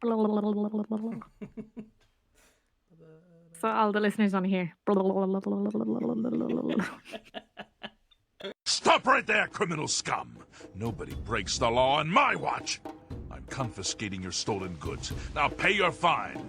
So all the listeners on here. Stop right there, criminal scum! Nobody breaks the law on my watch! I'm confiscating your stolen goods. Now pay your fine!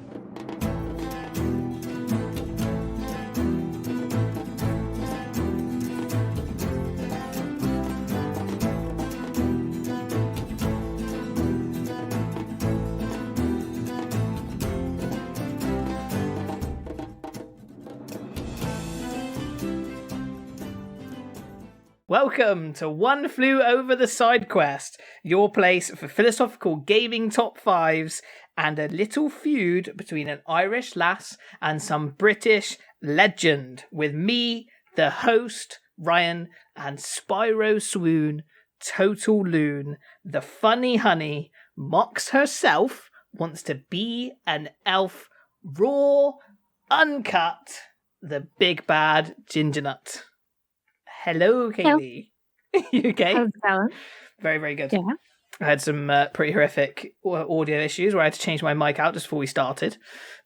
Welcome to One Flew Over the Side Quest, your place for philosophical gaming top fives and a little feud between an Irish lass and some British legend, with me, the host, Ryan, and Spyro Swoon, Total Loon, the funny honey, Mox herself, wants to be an elf, raw, uncut, the big bad Gingernut. Hello, Kayleigh. You okay? How's it going? Very, very good. Yeah. I had some pretty horrific audio issues where I had to change my mic out just before we started,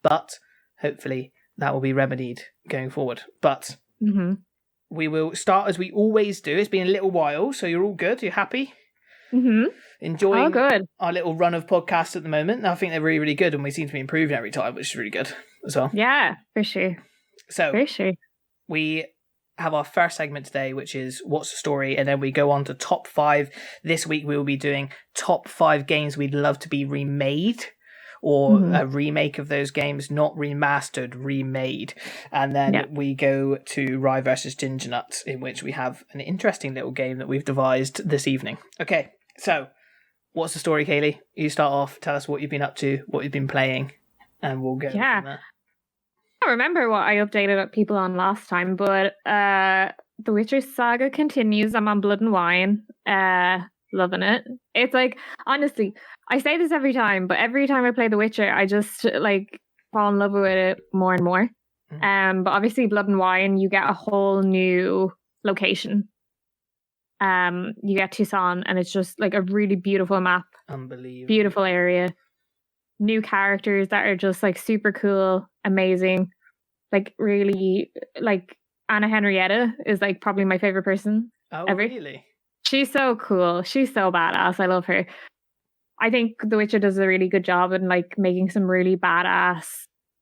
but hopefully that will be remedied going forward. But we will start as we always do. It's been a little while, so you're all good? You're happy? Enjoying our little run of podcasts at the moment. I think they're really, really good, and we seem to be improving every time, which is really good as well. Yeah, for sure. So, for sure. We have our first segment today, which is What's the Story? And then we go on to top 5. This week we will be doing top 5 games we'd love to be remade, or a remake of those games, not remastered, remade. And then we go to Rye versus Gingernuts, in which we have an interesting little game that we've devised this evening. Okay, so what's the story, Kayleigh? You start off, tell us what you've been up to, what you've been playing, and we'll go from there. I don't remember what I updated people on last time, but The Witcher saga continues. I'm on Blood and Wine. Loving it. It's like, honestly, I say this every time, but every time I play The Witcher, I just like fall in love with it more and more. But obviously Blood and Wine, you get a whole new location. You get Tucson, and it's just like a really beautiful map. Unbelievable. Beautiful area. New characters that are just like super cool, amazing. Like really, like Anna Henrietta is like probably my favorite person ever. Really? She's so cool. She's so badass. I love her. I think The Witcher does a really good job in like making some really badass,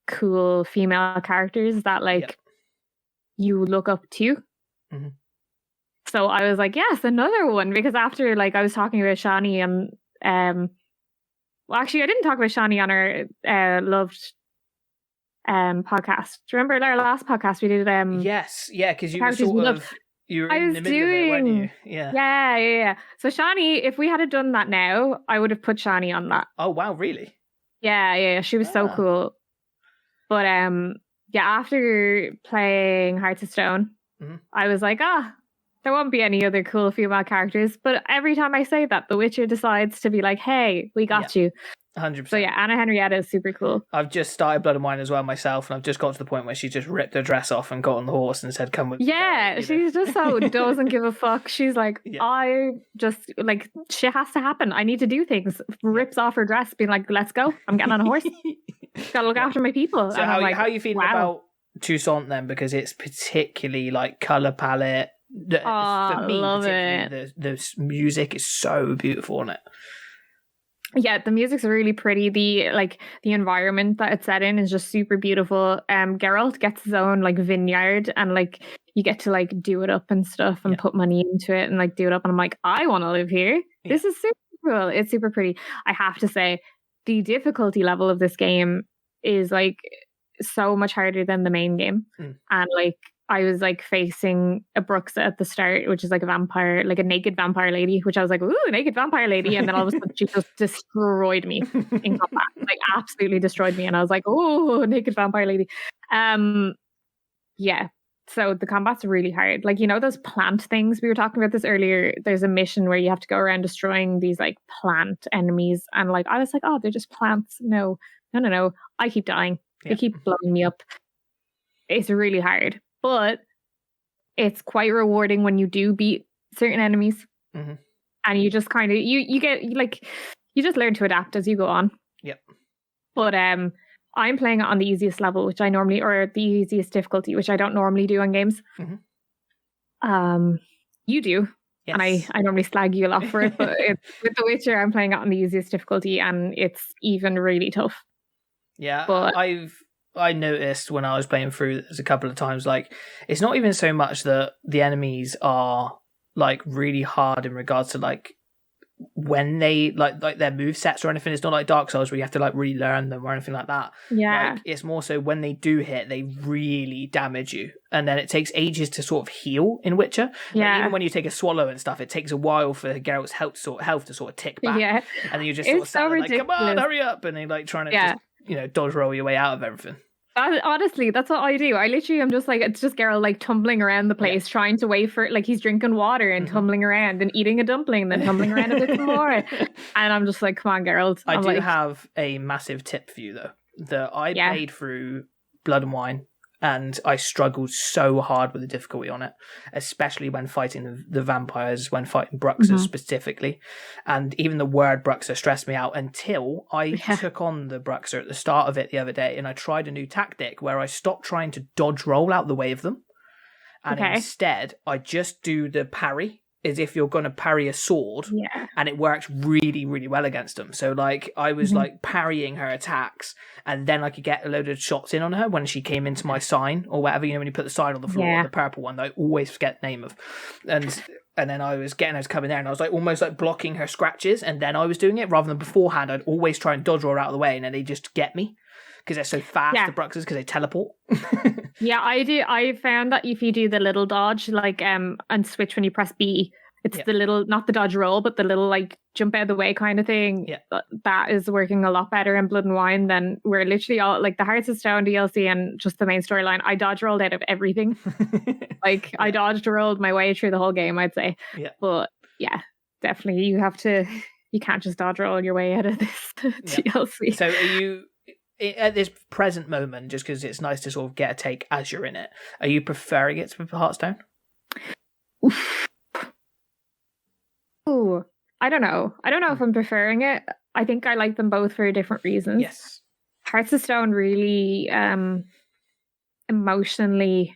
cool female characters that like you look up to. So I was like, yes, another one, because after like I was talking about Shani and well, actually, I didn't talk about Shani on our loved podcast. Do you remember our last podcast we did? Yes, yeah, because you were sort of you were in the middle of it, weren't you? Yeah. So Shani, if we had done that now, I would have put Shani on that. Oh wow, really? Yeah, she was so cool. But after playing Hearts of Stone, I was like, there won't be any other cool female characters. But every time I say that, The Witcher decides to be like, hey, we got you. 100%. So yeah, Anna Henrietta is super cool. I've just started Blood and Wine as well myself, and I've just got to the point where she just ripped her dress off and got on the horse and said, come with me. Yeah, she's just so doesn't give a fuck. She's like, I just, like, shit has to happen. I need to do things. Rips off her dress, being like, let's go. I'm getting on a horse. Gotta look after my people. So how are you feeling about Toussaint then? Because it's particularly like colour palette. For me, love it. The music is so beautiful on it. Yeah, the music's really pretty. The environment that it's set in is just super beautiful. Geralt gets his own like vineyard, and like you get to like do it up and stuff and put money into it and like do it up. And I'm like, I want to live here. This is super cool. It's super pretty. I have to say, the difficulty level of this game is like so much harder than the main game. And like I was like facing a Bruxa at the start, which is like a vampire, like a naked vampire lady, which I was like, ooh, naked vampire lady. And then all of a sudden she just destroyed me in combat, like absolutely destroyed me. And I was like, oh, naked vampire lady. Yeah. So the combat's really hard. Like, you know, those plant things, we were talking about this earlier. There's a mission where you have to go around destroying these like plant enemies. And like, I was like, oh, they're just plants. No. I keep dying. They keep blowing me up. It's really hard. But it's quite rewarding when you do beat certain enemies. And you just kind of, you get like, you just learn to adapt as you go on. Yep. But I'm playing it on the easiest level, which I normally, or the easiest difficulty, which I don't normally do on games. You do. Yes. And I normally slag you a lot for it, but with The Witcher, I'm playing it on the easiest difficulty, and it's even really tough. Yeah, but I noticed when I was playing through this a couple of times, like, it's not even so much that the enemies are like really hard in regards to like when they like their move sets or anything. It's not like Dark Souls where you have to like relearn them or anything like that. Yeah. Like, it's more so when they do hit, they really damage you, and then it takes ages to sort of heal in Witcher. Yeah. Like, even when you take a swallow and stuff, it takes a while for Geralt's health to sort of tick back. Yeah. And then you just sort of sat there like, come on, hurry up, and then like trying to just, dodge roll your way out of everything. Honestly, that's what I do. I literally am just like, it's just Geralt like tumbling around the place, trying to wait for, like, he's drinking water and tumbling around and eating a dumpling and then tumbling around a bit more. And I'm just like, come on, Geralt. I do have a massive tip for you, though. That I played through Blood and Wine, and I struggled so hard with the difficulty on it, especially when fighting the vampires, when fighting Bruxers specifically. And even the word Bruxer stressed me out until I took on the Bruxer at the start of it the other day, and I tried a new tactic where I stopped trying to dodge roll out the way of them. And instead, I just do the parry, as if you're going to parry a sword, and it worked really, really well against them. So, like, I was like parrying her attacks, and then I could get a load of shots in on her when she came into my sign or whatever. You know, when you put the sign on the floor, the purple one that I always forget the name of, and then I was getting her to come in there, and I was like almost like blocking her scratches, and then I was doing it rather than beforehand. I'd always try and dodge her out of the way, and then they just get me because they're so fast. The Bruxers, because they teleport. Yeah, I do. I found that if you do the little dodge, like, and switch when you press B, it's the little, not the dodge roll, but the little like jump out of the way kind of thing. Yeah. That is working a lot better in Blood and Wine than we're literally all like the Hearts of Stone DLC and just the main storyline. I dodge rolled out of everything. Like I dodged rolled my way through the whole game, I'd say. Yeah. But yeah, definitely you can't just dodge roll your way out of this DLC. So are you, at this present moment, just because it's nice to sort of get a take as you're in it, are you preferring it to Hearthstone? Ooh, I don't know. I don't know if I'm preferring it. I think I like them both for different reasons. Yes. Hearts of Stone really emotionally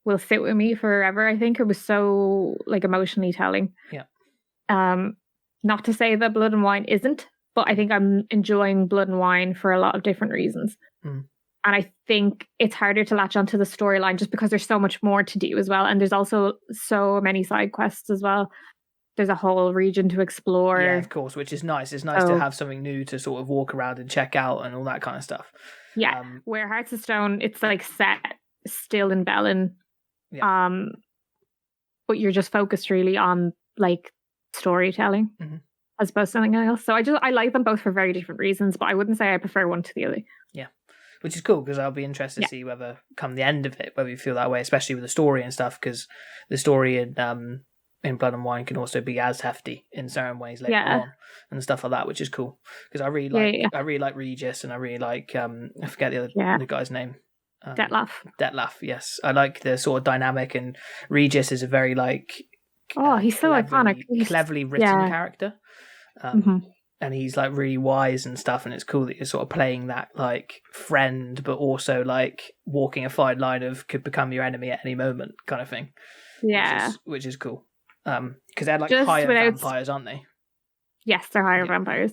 will sit with me forever. I think it was so like emotionally telling. Yeah. Not to say that Blood and Wine isn't, but I think I'm enjoying Blood and Wine for a lot of different reasons. And I think it's harder to latch onto the storyline just because there's so much more to do as well. And there's also so many side quests as well. There's a whole region to explore. Yeah, of course, which is nice. It's nice to have something new to sort of walk around and check out and all that kind of stuff. Yeah, where Hearts of Stone, it's like set still in Bellin. But you're just focused really on like storytelling as opposed to something else. So I like them both for very different reasons, but I wouldn't say I prefer one to the other. Yeah. Which is cool, because I'll be interested to see whether come the end of it, whether you feel that way, especially with the story and stuff, because the story in Blood and Wine can also be as hefty in certain ways later on and stuff like that, which is cool, because I really like Regis, and I really like I forget the guy's name. Detlef, yes. I like the sort of dynamic, and Regis is a very like he's so iconic. Cleverly written character. And he's like really wise and stuff, and it's cool that you're sort of playing that like friend, but also like walking a fine line of could become your enemy at any moment kind of thing. Yeah, which is cool. Because they're like higher vampires, aren't they? Yes, they're higher vampires,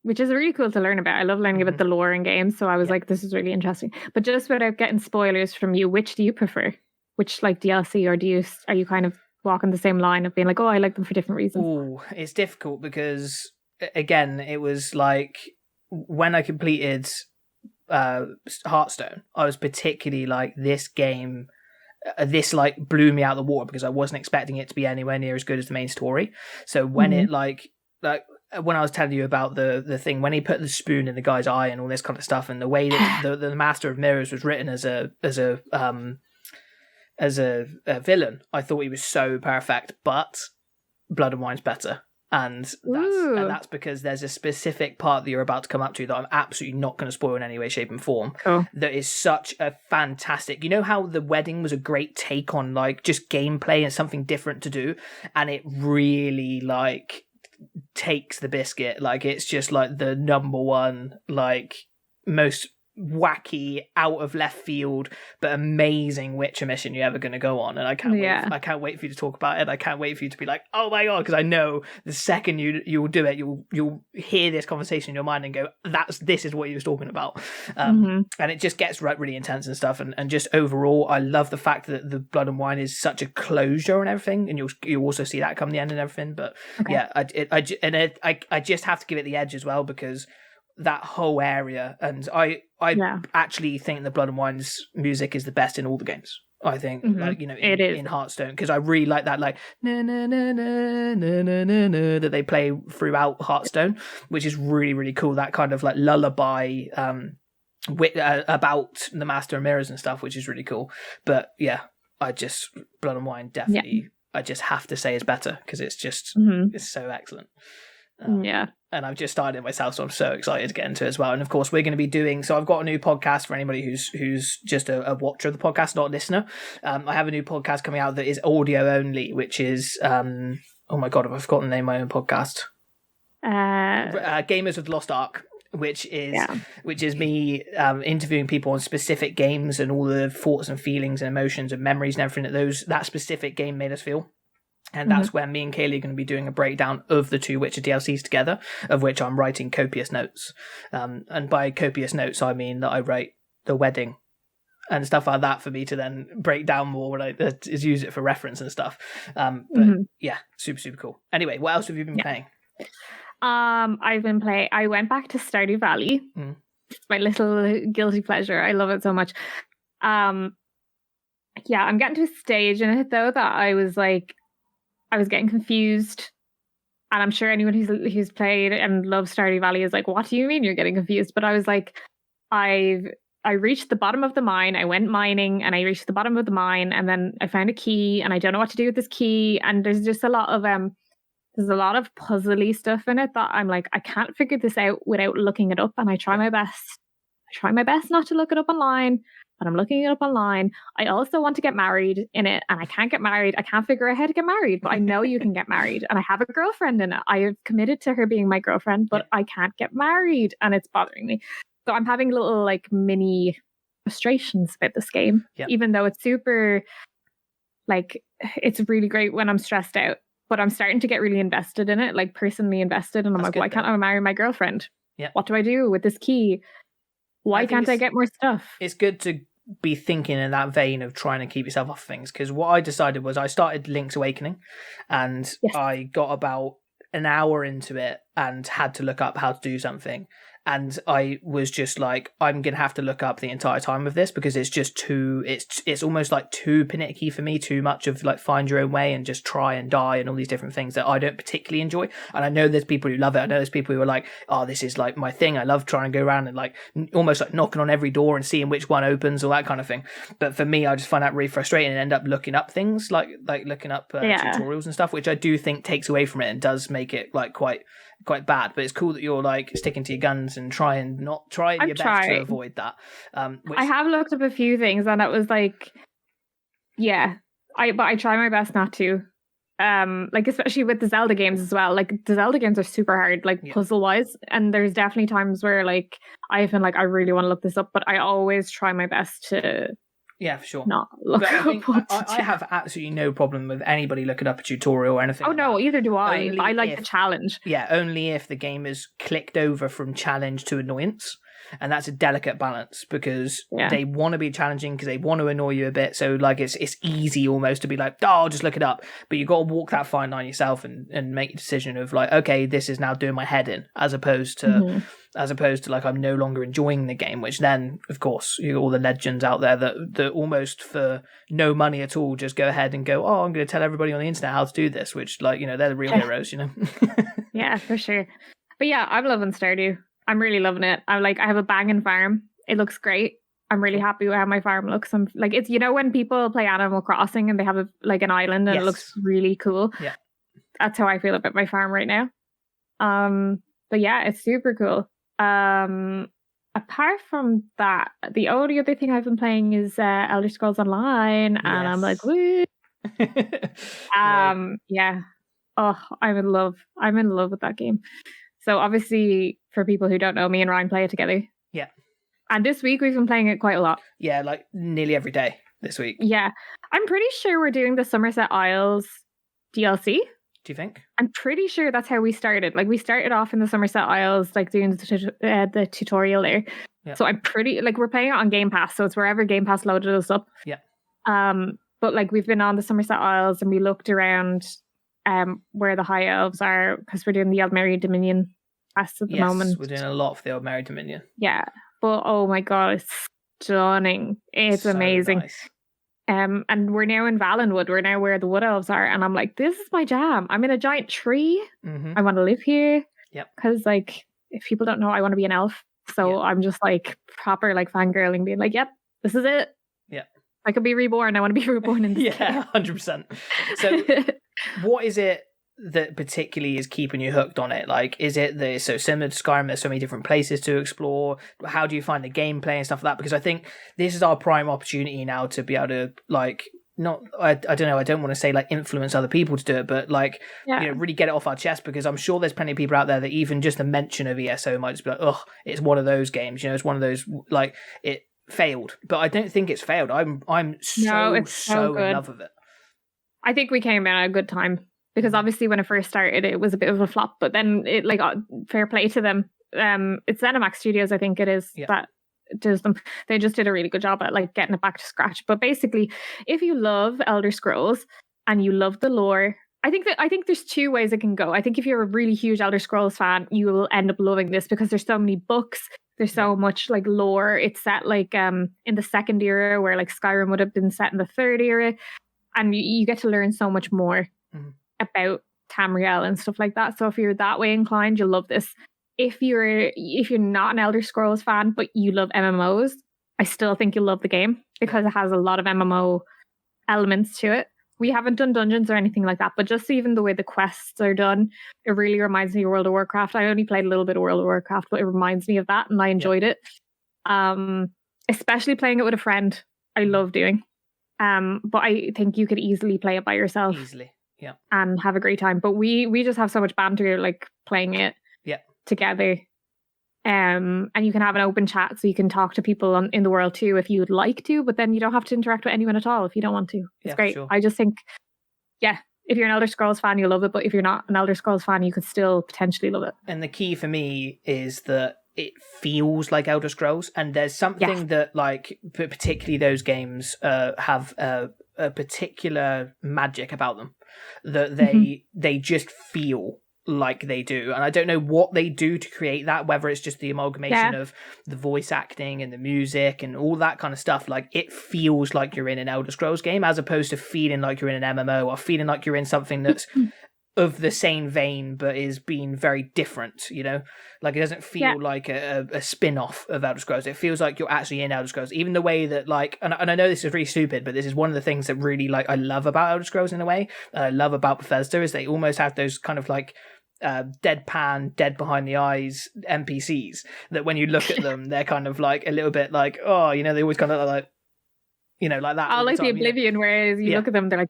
which is really cool to learn about. I love learning about the lore in games, so I was like, this is really interesting. But just without getting spoilers from you, which do you prefer? Which like DLC, or are you kind of walking the same line of being like, oh, I like them for different reasons? Oh, it's difficult because again, it was like when I completed Hearthstone, I was particularly like, this game. This like blew me out of the water because I wasn't expecting it to be anywhere near as good as the main story. So when it like when I was telling you about the thing when he put the spoon in the guy's eye and all this kind of stuff, and the way that the Master of Mirrors was written as a villain, I thought he was so perfect. But Blood and Wine's better. And that's because there's a specific part that you're about to come up to that I'm absolutely not going to spoil in any way, shape and form. That is such a fantastic, you know how The Wedding was a great take on like just gameplay and something different to do, and it really like takes the biscuit. Like, it's just like the number one, like, most wacky, out of left field but amazing Witcher mission you're ever going to go on, and I can't wait for you to talk about it. I can't wait for you to be like, oh my god, because I know the second you'll do it, you'll hear this conversation in your mind and go, this is what he was talking about. And it just gets really intense and stuff, and just overall I love the fact that the Blood and Wine is such a closure and everything, and you'll also see that come the end and everything. But I just have to give it the edge as well, because that whole area, and I actually think the Blood and Wine's music is the best in all the games. I think, like, you know, in Hearthstone, because I really like that, like, na na na na na na na na, that they play throughout Hearthstone, which is really, really cool. That kind of like lullaby about the Master of Mirrors and stuff, which is really cool. But yeah, Blood and Wine definitely, I just have to say is better, because it's just it's so excellent. And I've just started it myself, so I'm so excited to get into it as well. And of course, we're going to be doing, so I've got a new podcast for anybody who's just a watcher of the podcast, not a listener. I have a new podcast coming out that is audio only, which is oh my god, I've forgotten the name of my own podcast. Gamers of the Lost Ark, which is me interviewing people on specific games and all the thoughts and feelings and emotions and memories and everything that specific game made us feel. And that's where me and Kayleigh are going to be doing a breakdown of the two Witcher DLCs together, of which I'm writing copious notes. And by copious notes, I mean that I write the wedding and stuff like that for me to then break down more when I use it for reference and stuff. But yeah, super, super cool. Anyway, what else have you been playing? I went back to Stardew Valley. It's my little guilty pleasure. I love it so much. I'm getting to a stage in it, though, that I was getting confused, and I'm sure anyone who's played and loves Stardew Valley is like, what do you mean you're getting confused? But I was like, I reached the bottom of the mine, I went mining, and I reached the bottom of the mine, and then I found a key, and I don't know what to do with this key, and there's just a lot of puzzly stuff in it that I'm like, I can't figure this out without looking it up, and I try my best not to look it up online, but I'm looking it up online. I also want to get married in it, and I can't get married. I can't figure out how to get married, but I know you can get married, and I have a girlfriend in it. I have committed to her being my girlfriend, but I can't get married, and it's bothering me. So I'm having little like mini frustrations about this game, even though it's super, like, it's really great when I'm stressed out, but I'm starting to get really invested in it, like personally invested, and I'm like, why can't I marry my girlfriend? What do I do with this key? Why can't I get more stuff? It's good to be thinking in that vein of trying to keep yourself off things, because what I decided was I started Link's Awakening, and I got about an hour into it and had to look up how to do something, and I was just like, I'm gonna have to look up the entire time of this, because it's just it's almost like too panicky for me, too much of like find your own way and just try and die and all these different things that I don't particularly enjoy. And I know there's people who love it. I know there's people who are like, oh, this is like my thing, I love trying to go around and like almost like knocking on every door and seeing which one opens, all that kind of thing. But for me, I just find that really frustrating and end up looking up things like looking up tutorials and stuff, which I do think takes away from it and does make it like quite bad. But it's cool that you're like sticking to your guns and trying your best to avoid that. I have looked up a few things, and it was like, I try my best not to. Like, especially with the Zelda games as well. Like, the Zelda games are super hard, like puzzle wise, and there's definitely times where like I've been like, I really want to look this up, but I always try my best to. Yeah, for sure. Not look I have absolutely no problem with anybody looking up a tutorial or anything. Oh, no, either do I. I like the challenge. Yeah, only if the game is clicked over from challenge to annoyance. And that's a delicate balance, because they want to be challenging, because they want to annoy you a bit. So like it's easy almost to be like, oh, I'll just look it up. But you got to walk that fine line yourself and make a decision of like, okay, this is now doing my head in, as opposed to like I'm no longer enjoying the game, which then of course you got all the legends out there that almost for no money at all just go ahead and go, oh, I'm going to tell everybody on the internet how to do this, which, like, you know, they're the real heroes, you know. Yeah, for sure. But yeah, I'm loving Stardew. I'm really loving it. I have a banging farm. It looks great. I'm really happy with how my farm looks. I'm like, it's, you know, when people play Animal Crossing and they have an island and it looks really cool. Yeah, that's how I feel about my farm right now. But yeah, it's super cool. Apart from that, the only other thing I've been playing is Elder Scrolls Online, and I'm like, woo. Yeah. Oh, I'm in love. I'm in love with that game. So obviously, for people who don't know, me and Ryan play it together. Yeah. And this week we've been playing it quite a lot. Yeah, like nearly every day this week. Yeah. I'm pretty sure we're doing the Somerset Isles DLC. Do you think? I'm pretty sure that's how we started. Like, we started off in the Somerset Isles, like doing the tutorial there. Yeah. So I'm pretty, like, we're playing it on Game Pass, so it's wherever Game Pass loaded us up. Yeah. But like, we've been on the Somerset Isles and we looked around where the High Elves are, because we're doing the Eldmerry Dominion quest at the moment. We're doing a lot for the Eldmerry Dominion. Yeah. But oh my god, it's stunning. It's so amazing. Nice. And we're now in Valenwood. We're now where the Wood Elves are, and I'm like, this is my jam. I'm in a giant tree. Mm-hmm. I want to live here. Yep. Because like, if people don't know, I want to be an elf. So I'm just like proper like fangirling, being like, yep, this is it. Yeah. I could be reborn. I want to be reborn in this game. 100%. So what is it that particularly is keeping you hooked on it? Like, is it so similar to Skyrim, there's so many different places to explore? How do you find the gameplay and stuff like that? Because I think this is our prime opportunity now to be able to, like, I don't know, I don't want to say like influence other people to do it, but like, you know, really get it off our chest, because I'm sure there's plenty of people out there that even just a mention of ESO might just be like, oh, it's one of those games, you know, it's one of those, like, it failed. But I don't think it's failed. I'm so in love with it. I think we came in at a good time, because obviously when it first started it was a bit of a flop, but then it, like, fair play to them. It's ZeniMax Studios, I think it is, that does them. They just did a really good job at like getting it back to scratch. But basically, if you love Elder Scrolls and you love the lore, I think there's two ways it can go. I think if you're a really huge Elder Scrolls fan, you will end up loving this, because there's so many books, there's so much like lore. It's set like in the second era, where like Skyrim would have been set in the third era, and you get to learn so much more about Tamriel and stuff like that. So if you're that way inclined, you'll love this. If you're not an Elder Scrolls fan but you love MMOs, I still think you'll love the game, because it has a lot of MMO elements to it. We haven't done dungeons or anything like that, but just even the way the quests are done, it really reminds me of World of Warcraft. I only played a little bit of World of Warcraft, but it reminds me of that, and I enjoyed it. Especially playing it with a friend, I love doing. But I think you could easily play it by yourself. Easily, yeah. And have a great time. But we just have so much banter, like, playing it together. And you can have an open chat, so you can talk to people in the world too if you would like to, but then you don't have to interact with anyone at all if you don't want to. It's great. Sure. I just think, if you're an Elder Scrolls fan, you'll love it, but if you're not an Elder Scrolls fan, you could still potentially love it. And the key for me is that it feels like Elder Scrolls, and there's something that, like, particularly those games have a particular magic about them, that they just feel like they do. And I don't know what they do to create that, whether it's just the amalgamation of the voice acting and the music and all that kind of stuff. Like, it feels like you're in an Elder Scrolls game, as opposed to feeling like you're in an MMO, or feeling like you're in something that's of the same vein but is being very different, you know? Like, it doesn't feel like a spin-off of Elder Scrolls. It feels like you're actually in Elder Scrolls. Even the way that, like, and I know this is really stupid, but this is one of the things that really, like, I love about Elder Scrolls in a way, I love about Bethesda, is they almost have those kind of, like, deadpan, dead behind the eyes NPCs that when you look at them, they're kind of like a little bit like, oh, you know, they always kind of like, you know, like that. Oh, like the Oblivion, whereas you look at them, they're like,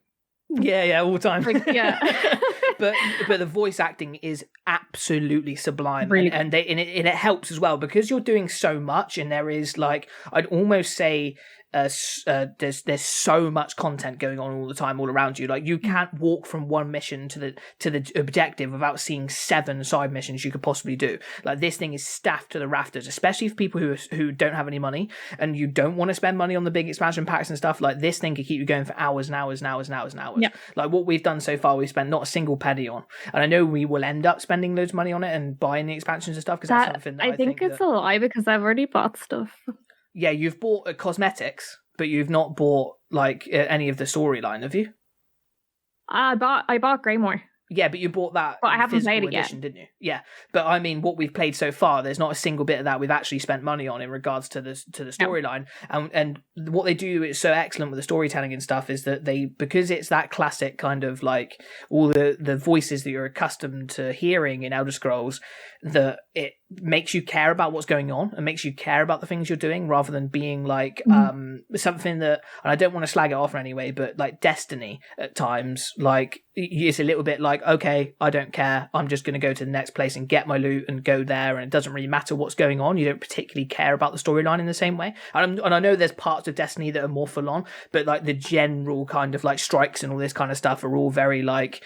all the time. Like, but the voice acting is absolutely sublime, really? and it helps as well, because you're doing so much, and there is, like, I'd almost say there's so much content going on all the time, all around you. Like, you can't walk from one mission to the objective without seeing 7 side missions you could possibly do. Like, this thing is staffed to the rafters, especially for people who don't have any money and you don't want to spend money on the big expansion packs and stuff. Like, this thing could keep you going for hours and hours and hours and hours and hours. Like, what we've done so far, we've spent not a single penny on, and I know we will end up spending loads of money on it and buying the expansions and stuff, because that's something that I think it's a lie, because I've already bought stuff. Yeah, you've bought cosmetics, but you've not bought, like, any of the storyline, have you? I bought Greymoor. Yeah, but you bought that, but I haven't played it yet, didn't you? Yeah, but I mean, what we've played so far, there's not a single bit of that we've actually spent money on in regards to the storyline. And what they do is so excellent with the storytelling and stuff, is that because it's that classic kind of, like, all the voices that you're accustomed to hearing in Elder Scrolls, that it makes you care about what's going on and makes you care about the things you're doing, rather than being like something that, and I don't want to slag it off in any way, but like Destiny at times, like it's a little bit like, okay, I don't care, I'm just going to go to the next place and get my loot and go there, and it doesn't really matter what's going on. You don't particularly care about the storyline in the same way, and I know there's parts of Destiny that are more full on, but like the general kind of like strikes and all this kind of stuff are all very like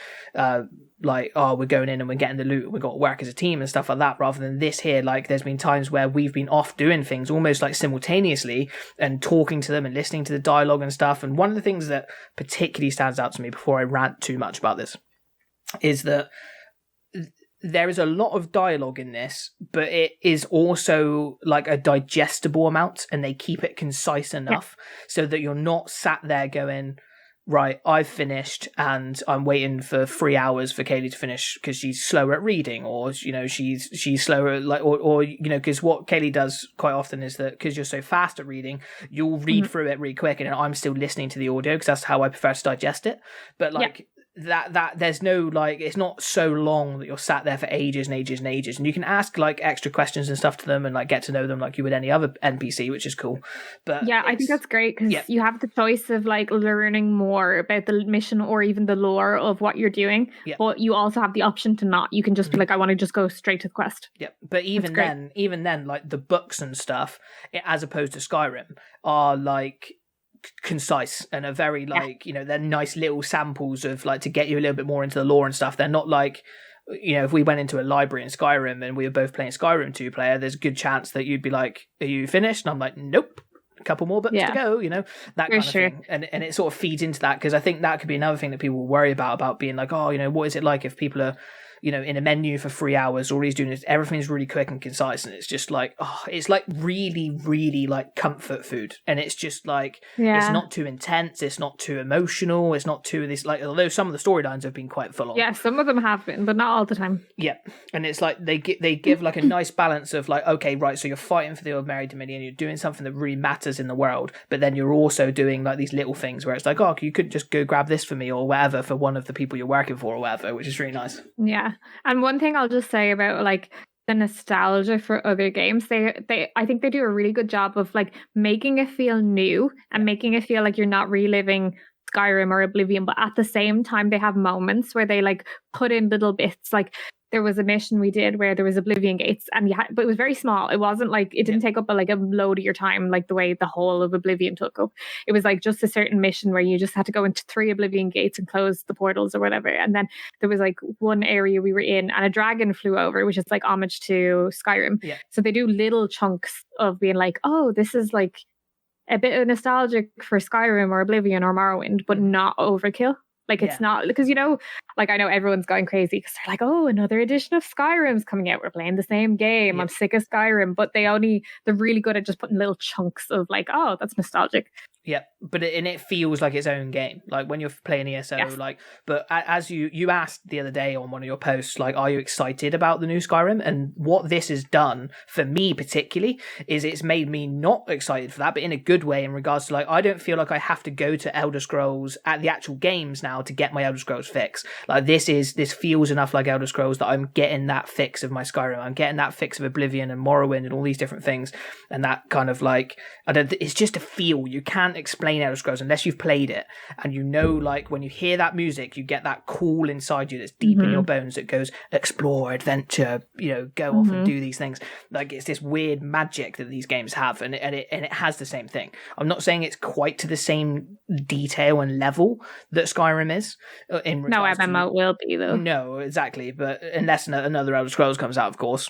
oh, we're going in and we're getting the loot and we've got to work as a team and stuff like that, rather than this here, like there's been times where we've been off doing things almost like simultaneously and talking to them and listening to the dialogue and stuff. And one of the things that particularly stands out to me before I rant too much about this is that there is a lot of dialogue in this, but it is also like a digestible amount, and they keep it concise enough so that you're not sat there going, right, I've finished and I'm waiting for 3 hours for Kayleigh to finish because she's slower at reading, or she's slower, like, or because what Kayleigh does quite often is that because you're so fast at reading, you'll read through it really quick, and I'm still listening to the audio because that's how I prefer to digest it. But like that there's no, like, it's not so long that you're sat there for ages and ages and ages, and you can ask like extra questions and stuff to them and like get to know them like you would any other NPC, which is cool. But I think that's great because you have the choice of like learning more about the mission or even the lore of what you're doing, but you also have the option to not. You can just be like, I want to just go straight to the quest. But even then like the books and stuff, as opposed to Skyrim, are like concise and are very like they're nice little samples of like to get you a little bit more into the lore and stuff. They're not like, if we went into a library in Skyrim and we were both playing Skyrim 2-player, there's a good chance that you'd be like, are you finished? And I'm like, nope, a couple more books to go, that kind of thing. And it sort of feeds into that, because I think that could be another thing that people worry about being like, oh, what is it like if people are in a menu for 3 hours, all he's doing is everything's really quick and concise, and it's just like, it's like really, really like comfort food, and it's just like, it's not too intense, it's not too emotional, it's not too this, like, although some of the storylines have been quite full on. Yeah, some of them have been, but not all the time. Yeah, and it's like they give like a nice balance of like, okay, right, so you're fighting for the old Mary Dominion, you're doing something that really matters in the world, but then you're also doing like these little things where it's like, oh, you could just go grab this for me or whatever for one of the people you're working for or whatever, which is really nice. Yeah. And one thing I'll just say about like the nostalgia for other games, they I think they do a really good job of like making it feel new and making it feel like you're not reliving Skyrim or Oblivion, but at the same time they have moments where they like put in little bits. Like there was a mission we did where there was Oblivion gates, and but it was very small. It wasn't like, it didn't take up a load of your time like the way the whole of Oblivion took up. It was like just a certain mission where you just had to go into 3 Oblivion gates and close the portals or whatever. And then there was like one area we were in and a dragon flew over, which is like homage to Skyrim. Yeah. So they do little chunks of being like, oh, this is like a bit of nostalgic for Skyrim or Oblivion or Morrowind, but not overkill. Like it's not, because like I know everyone's going crazy because they're like, oh, another edition of Skyrim's coming out, we're playing the same game, I'm sick of Skyrim. But they're really good at just putting little chunks of like, oh, that's nostalgic. Yeah, but it feels like its own game. Like when you're playing ESO, like, but as you asked the other day on one of your posts, like, are you excited about the new Skyrim? And what this has done for me particularly is it's made me not excited for that, but in a good way, in regards to like, I don't feel like I have to go to Elder Scrolls at the actual games now to get my Elder Scrolls fix. Like this feels enough like Elder Scrolls that I'm getting that fix of my Skyrim. I'm getting that fix of Oblivion and Morrowind and all these different things. And that kind of like, it's just a feel. You can't explain Elder Scrolls unless you've played it, and like when you hear that music, you get that call inside you that's deep in your bones that goes explore, adventure, go off and do these things. Like it's this weird magic that these games have, and it has the same thing. I'm not saying it's quite to the same detail and level that Skyrim is. No MMO will be though. No, exactly, but unless another Elder Scrolls comes out, of course.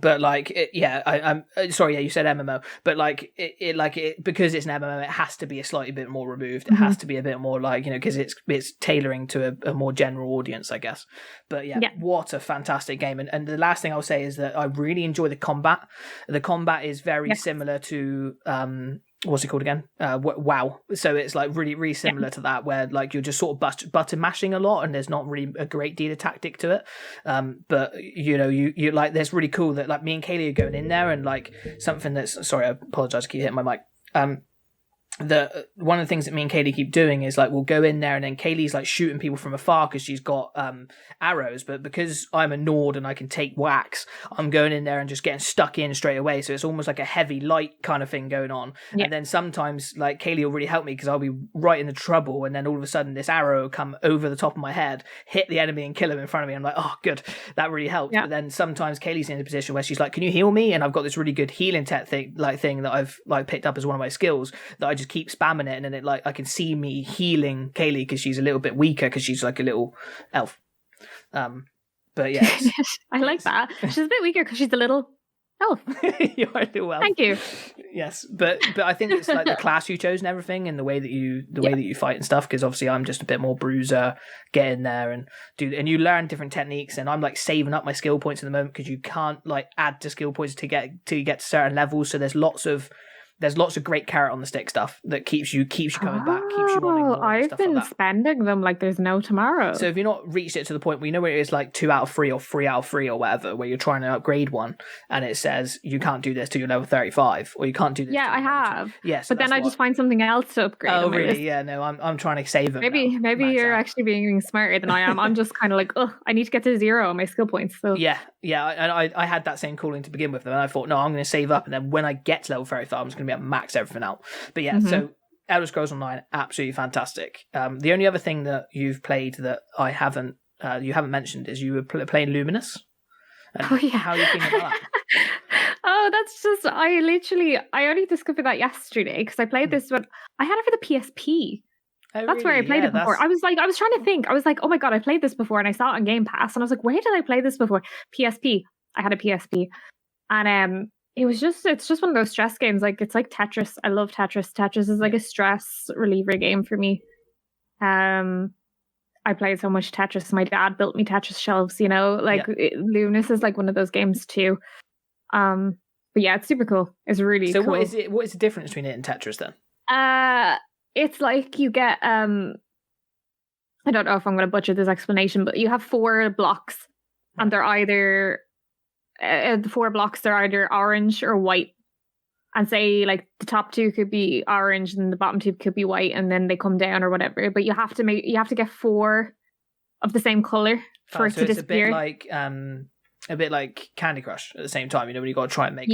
But like, I'm sorry. Yeah, you said MMO, but like it because it's an MMO, it has to be a slightly bit more removed. It has to be a bit more like because it's tailoring to a more general audience, I guess. But what a fantastic game! And the last thing I'll say is that I really enjoy the combat. The combat is very similar to what's it called again? WoW. So it's like really, really similar to that, where like you're just sort of button mashing a lot, and there's not really a great deal of tactic to it. But you like, there's really cool that like me and Kayleigh are going in there, and like something that's, sorry, I apologize, I keep hitting my mic. one of the things that me and Kayleigh keep doing is like we'll go in there and then Kayleigh's like shooting people from afar because she's got arrows, but because I'm a Nord and I can take whacks, I'm going in there and just getting stuck in straight away. So it's almost like a heavy light kind of thing going on. Yeah. And then sometimes like Kayleigh will really help me because I'll be right in the trouble, and then all of a sudden this arrow will come over the top of my head, hit the enemy and kill him in front of me. I'm like, oh good, that really helped. Yeah. But then sometimes Kayleigh's in a position where she's like, can you heal me? And I've got this really good healing thing that I've like picked up as one of my skills that I just keep spamming it, and then it like I can see me healing Kayleigh because she's a little bit weaker because she's like a little elf. But yeah, I like that. She's a bit weaker because she's a little elf. You're a little elf. Thank you. Yes, but I think it's like the class you chose and everything, and the way that you fight and stuff. Because obviously I'm just a bit more bruiser, get in there and and you learn different techniques. And I'm like saving up my skill points at the moment because you can't like add to skill points to get to certain levels. So there's lots of great carrot on the stick stuff that keeps you coming back, keeps you wanting more. I've been spending them like there's no tomorrow. So if you're not reached it to the point where you know where it is like 2 out of 3 or 3 out of 3 or whatever, where you're trying to upgrade one and it says you can't do this till you're level 35 or you can't do this. Yeah, I have. Yes, but then I just find something else to upgrade. Oh really? Yeah, no, I'm trying to save them. Maybe you're actually being smarter than I am. I'm just kind of like, oh, I need to get to 0 on my skill points. So yeah, and I had that same calling to begin with, and I thought, no, I'm going to save up, and then when I get to level 35, I'm just going to be able to max everything out. But yeah, so Elder Scrolls Online, absolutely fantastic. The only other thing that you've played that I haven't you haven't mentioned is you were playing Luminous. Oh yeah, how are you feeling about that? Oh, that's just I only discovered that yesterday because I played this one. I had it for the PSP. Oh, that's where I played it before. I was trying to think. I was like, oh my god, I played this before, and I saw it on Game Pass, and I was like, where did I play this before? PSP. I had a PSP, and it's just one of those stress games. Like it's like Tetris. I love Tetris. Tetris is like a stress reliever game for me. I played so much Tetris. My dad built me Tetris shelves. You know, like Luminous is like one of those games too. But yeah, it's super cool. It's really cool. So what is it? What is the difference between it and Tetris then? It's like you get I don't know if I'm going to butcher this explanation, but you have 4 blocks, and they're either the 4 blocks they're either orange or white, and say like the top 2 could be orange and the bottom 2 could be white, and then they come down or whatever. But you have to get 4 of the same color for it to disappear. A bit like Candy Crush at the same time, you know, when you got to try and make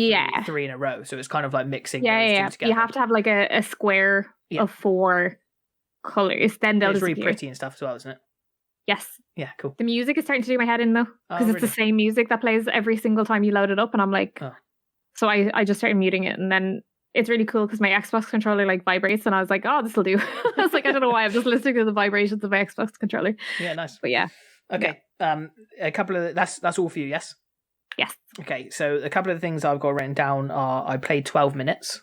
3 in a row. So it's kind of like mixing those two together. You have to have like a square of 4 colors. Then they'll disappear. It's really pretty and stuff as well, isn't it? Yes. Yeah, cool. The music is starting to do my head in though, because it's the same music that plays every single time you load it up, and I'm like, so I just started muting it, and then it's really cool because my Xbox controller like vibrates, and I was like, oh, this will do. I was like, I don't know why, I'm just listening to the vibrations of my Xbox controller. Yeah, nice. But yeah. Okay. Yeah. A couple of that's all for you, yes? Yes. Okay, so a couple of the things I've got written down are I played 12 minutes.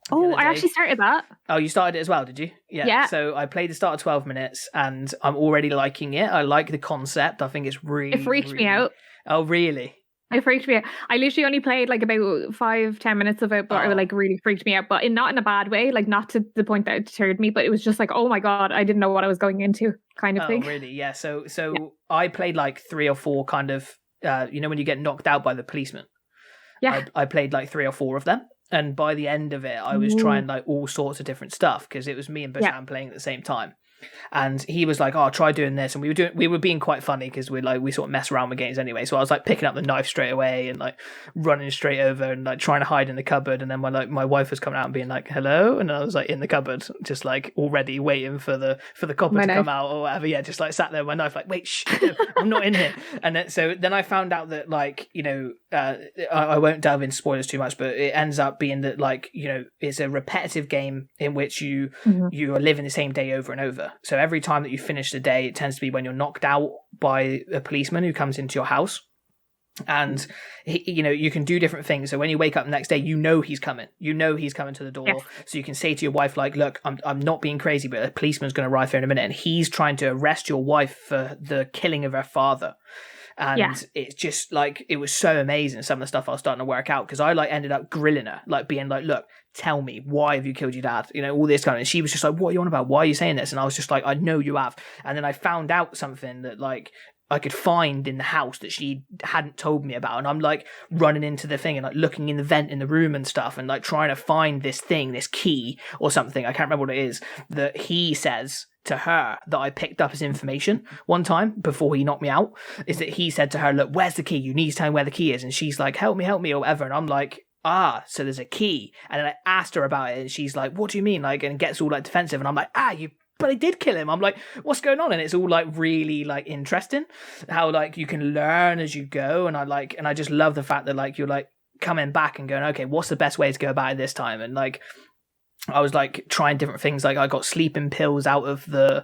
Oh, I actually started that. Oh, you started it as well, did you? Yeah. So I played the start of 12 minutes, and I'm already liking it. I like the concept. I think it's really... It freaked me out. Oh, really? It freaked me out. I literally only played like about 5-10 minutes of it, but it like really freaked me out. But not in a bad way, like not to the point that it deterred me, but it was just like, oh my god, I didn't know what I was going into, kind of thing. Oh, really? Yeah. So I played like 3 or 4 kind of, you know, when you get knocked out by the policeman. Yeah. I played like 3 or 4 of them. And by the end of it, I was trying like all sorts of different stuff because it was me and Bashan playing at the same time. And he was like, "Oh, try doing this," and we were being quite funny because we sort of mess around with games anyway. So I was like picking up the knife straight away and like running straight over and like trying to hide in the cupboard. And then when like my wife was coming out and being like, "Hello," and I was like in the cupboard, just like already waiting for the copper to come out or whatever. Yeah, just like sat there with my knife, like, "Wait, shh, no, I'm not in here." And then I found out that like, you know, I won't delve into spoilers too much, but it ends up being that like, you know, it's a repetitive game in which you are living the same day over and over. So every time that you finish the day, it tends to be when you're knocked out by a policeman who comes into your house. And you know, you can do different things. So when you wake up the next day, you know he's coming. You know he's coming to the door. Yes. So you can say to your wife, like, "Look, I'm not being crazy, but a policeman's going to arrive here in a minute, and he's trying to arrest your wife for the killing of her father." And it's just like, it was so amazing, some of the stuff I was starting to work out, because I like ended up grilling her, like being like, "Look, tell me, why have you killed your dad?" You know, all this kind of, and she was just like, "What are you on about? Why are you saying this?" And I was just like, "I know you have." And then I found out something that like, find in the house that she hadn't told me about. And I'm like running into the thing and like looking in the vent in the room and stuff and like trying to find this thing, this key or something. I can't remember what it is that he says to her that I picked up as information one time before he knocked me out, is that he said to her, look, where's the key? You need to tell me where the key is. And she's like, help me or whatever. And I'm like, so there's a key. And then I asked her about it and she's like, what do you mean? Like, and gets all like defensive. And I'm like, but I did kill him. I'm like, what's going on? And it's all like really like interesting how like you can learn as you go. And I just love the fact that like you're like coming back and going, okay, what's the best way to go about it this time? And like, I was like trying different things. Like I got sleeping pills out of the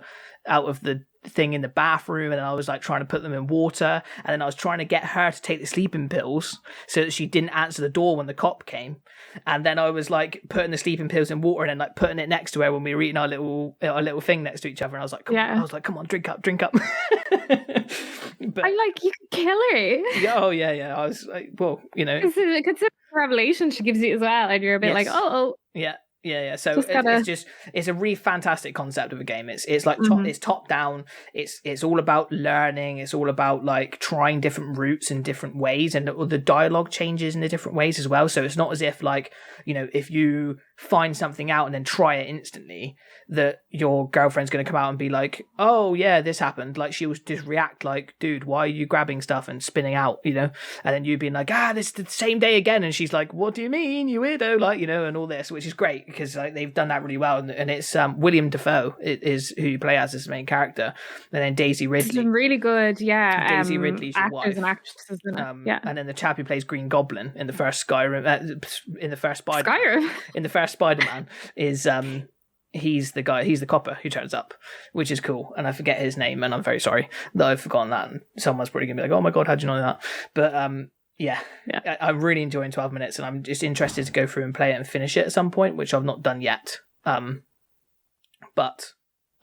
thing in the bathroom, and I was like trying to put them in water, and then I was trying to get her to take the sleeping pills so that she didn't answer the door when the cop came, and then I was like putting the sleeping pills in water and then like putting it next to her when we were eating our little thing next to each other, and I was like, come on, drink up. But I like, you could kill her. yeah. I was like, well, you know, Consider the revelation she gives you as well, and you're a bit like, oh. Yeah. So it's a really fantastic concept of a game. It's like it's top down. It's all about learning. It's all about like trying different routes in different ways, and the dialogue changes in the different ways as well. So it's not as if like, you know, if you find something out and then try it instantly, that your girlfriend's going to come out and be like, oh yeah, this happened. Like she would just react like, dude, why are you grabbing stuff and spinning out, you know? And then you'd be like, this is the same day again. And she's like, what do you mean, you weirdo? Like, you know, and all this, which is great because like they've done that really well. And it's William Dafoe is who you play as his main character. And then Daisy Ridley. Some really good, Daisy Ridley's your wife. Actors and actresses in it. Yeah. And then the chap who plays Green Goblin in the first in the first Spider-Man is he's the copper who turns up, which is cool, and I forget his name, and I'm very sorry that I've forgotten that, and someone's probably gonna be like, oh my god, how'd you know that? But I'm really enjoying 12 minutes, and I'm just interested to go through and play it and finish it at some point, which I've not done yet, but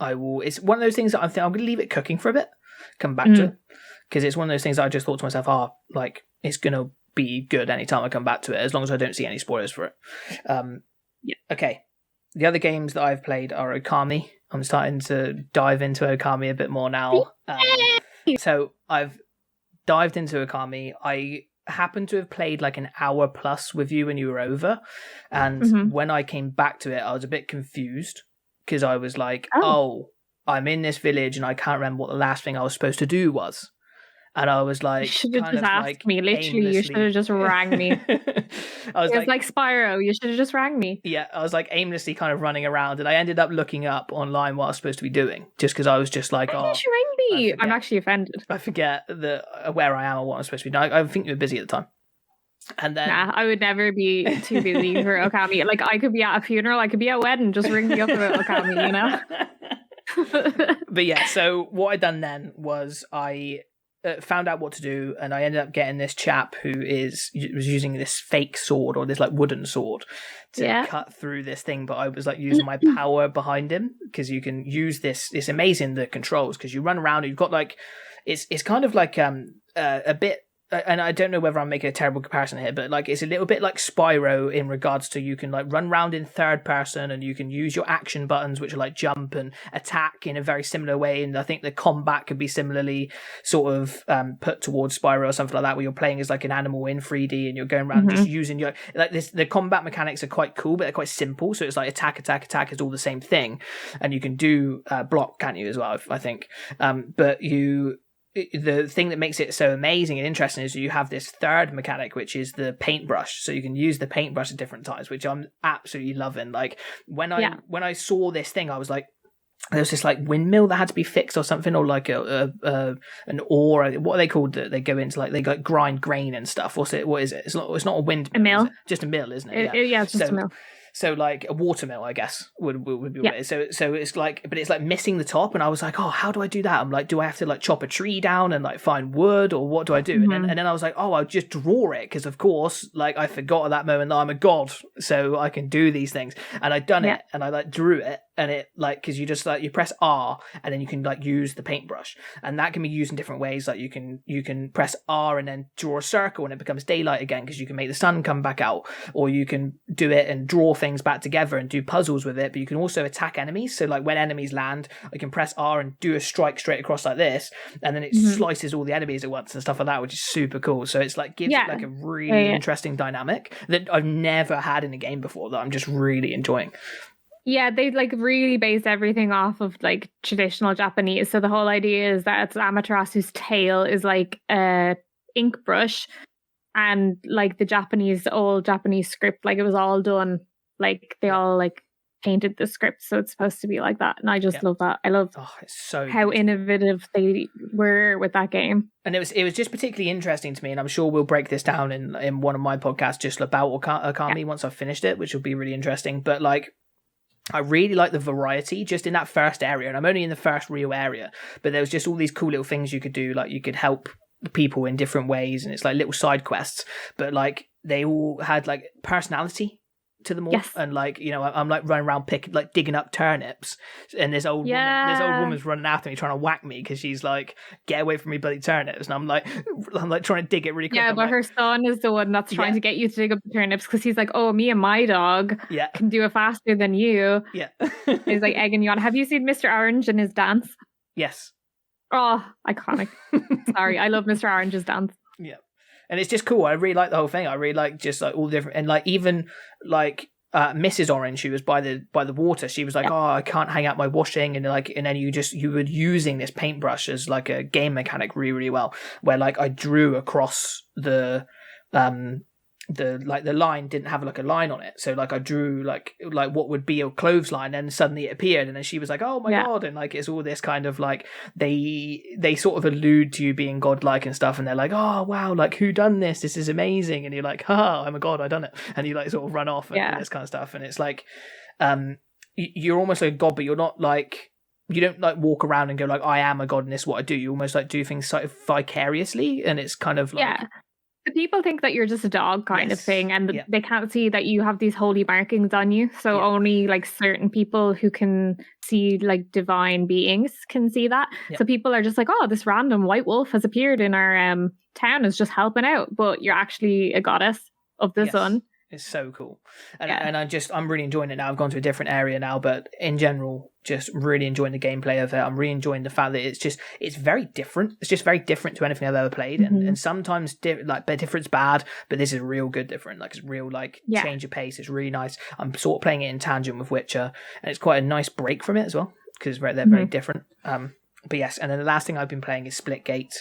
I will. It's one of those things that I think I'm gonna leave it cooking for a bit, come back to it, because it's one of those things that I just thought to myself, like it's gonna be good anytime I come back to it, as long as I don't see any spoilers for it. Okay. The other games that I've played are Okami. I'm starting to dive into Okami a bit more now. So I've dived into Okami. I happened to have played like an hour plus with you when you were over. And when I came back to it, I was a bit confused because I was like, I'm in this village and I can't remember what the last thing I was supposed to do was. And I was like, you should have just asked me. Literally, you should have just rang me. I was like Spyro. You should have just rang me. Yeah, I was like aimlessly kind of running around, and I ended up looking up online what I was supposed to be doing, just because I was just like, why did you ring me? I'm actually offended. I forget where I am or what I'm supposed to be doing. I think you were busy at the time. And then I would never be too busy for Okami. Like I could be at a funeral, I could be at a wedding. Just ring me up about Okami, you know. But yeah, so what I done then was I found out what to do, and I ended up getting this chap who was using this fake sword, or this like wooden sword, to cut through this thing. But I was like using my power behind him, because you can use this. It's amazing, the controls, because you run around and you've got like it's kind of like a bit. And I don't know whether I'm making a terrible comparison here, but like it's a little bit like Spyro in regards to you can like run around in third person, and you can use your action buttons, which are like jump and attack, in a very similar way. And I think the combat could be similarly sort of put towards Spyro or something like that, where you're playing as like an animal in 3D and you're going around just using your like this. The combat mechanics are quite cool, but they're quite simple. So it's like attack is all the same thing, and you can do block, can't you, as well? I think, but the thing that makes it so amazing and interesting is you have this third mechanic, which is the paintbrush. So you can use the paintbrush at different times, which I'm absolutely loving. Like when I saw this thing, I was like, there was this like windmill that had to be fixed or something, or like an ore. What are they called? That they go into like they like grind grain and stuff. What is it? It's not a windmill. A mill. Just a mill, isn't it? It's just a mill. So like a watermill, I guess would be what it is. So it's like, but it's like missing the top, and I was like, how do I do that? I'm like, do I have to like chop a tree down and like find wood, or what do I do? And then I was like, I'll just draw it, because of course, like I forgot at that moment that I'm a god, so I can do these things. And I'd done it, and I like drew it, and it like, because you just like you press R, and then you can like use the paintbrush, and that can be used in different ways. Like you can press R and then draw a circle, and it becomes daylight again, because you can make the sun come back out, or you can do it and draw things back together and do puzzles with it, but you can also attack enemies. So like when enemies land, I can press R and do a strike straight across like this, and then it slices all the enemies at once and stuff like that, which is super cool. So it's like gives it like a really interesting dynamic that I've never had in a game before that I'm just really enjoying. Yeah, they like really base everything off of like traditional Japanese. So the whole idea is that it's Amaterasu's tail is like a ink brush, and like the old Japanese script, like it was all done, like they all like painted the script, so it's supposed to be like that. And I just love that. I love it's so how good. Innovative they were with that game. And it was just particularly interesting to me, and I'm sure we'll break this down in one of my podcasts just about Okami once I've finished it, which will be really interesting. But like, I really like the variety just in that first area, and I'm only in the first real area, but there was just all these cool little things you could do, like you could help people in different ways, and it's like little side quests, but like they all had like personality to them all. And like, you know, I'm like running around digging up turnips, and this old woman's running after me trying to whack me because she's like, get away from me, bloody turnips. And I'm like trying to dig it really quick. Yeah, but her son is the one that's trying to get you to dig up the turnips because he's like, oh, me and my dog can do it faster than you. He's like egging you on. Have you seen Mr. Orange and his dance? Yes. Oh, iconic. Sorry, I love Mr. Orange's dance. Yeah. And it's just cool. I really like the whole thing. I really like just like all the different, and like even like Mrs. Orange, who was by the water, she was like, oh, I can't hang out my washing, and like, and then you were using this paintbrush as like a game mechanic really, really well, where like I drew across the line didn't have like a line on it, so like I drew like what would be a clothesline, and suddenly it appeared, and then she was like, oh my god, and like it's all this kind of like they sort of allude to you being godlike and stuff, and they're like, oh wow, like who done this is amazing, and you're like, haha, I'm a god, I done it, and you like sort of run off and all this kind of stuff, and it's like you're almost like a god, but you're not like, you don't like walk around and go like, I am a god and this is what I do. You almost like do things sort of vicariously, and it's kind of like people think that you're just a dog kind of thing, and they can't see that you have these holy markings on you. So only like certain people who can see like divine beings can see that. So people are just like, oh, this random white wolf has appeared in our town, is just helping out, but you're actually a goddess of the sun. It's so cool. And I'm really enjoying it now. I've gone to a different area now, but in general, just really enjoying the gameplay of it. I'm really enjoying the fact that it's very different. It's just very different to anything I've ever played. And sometimes different's bad, but this is real good different. Like it's real like change of pace. It's really nice. I'm sort of playing it in tangent with Witcher, and it's quite a nice break from it as well, because they're very different. But yes, and then the last thing I've been playing is Splitgate.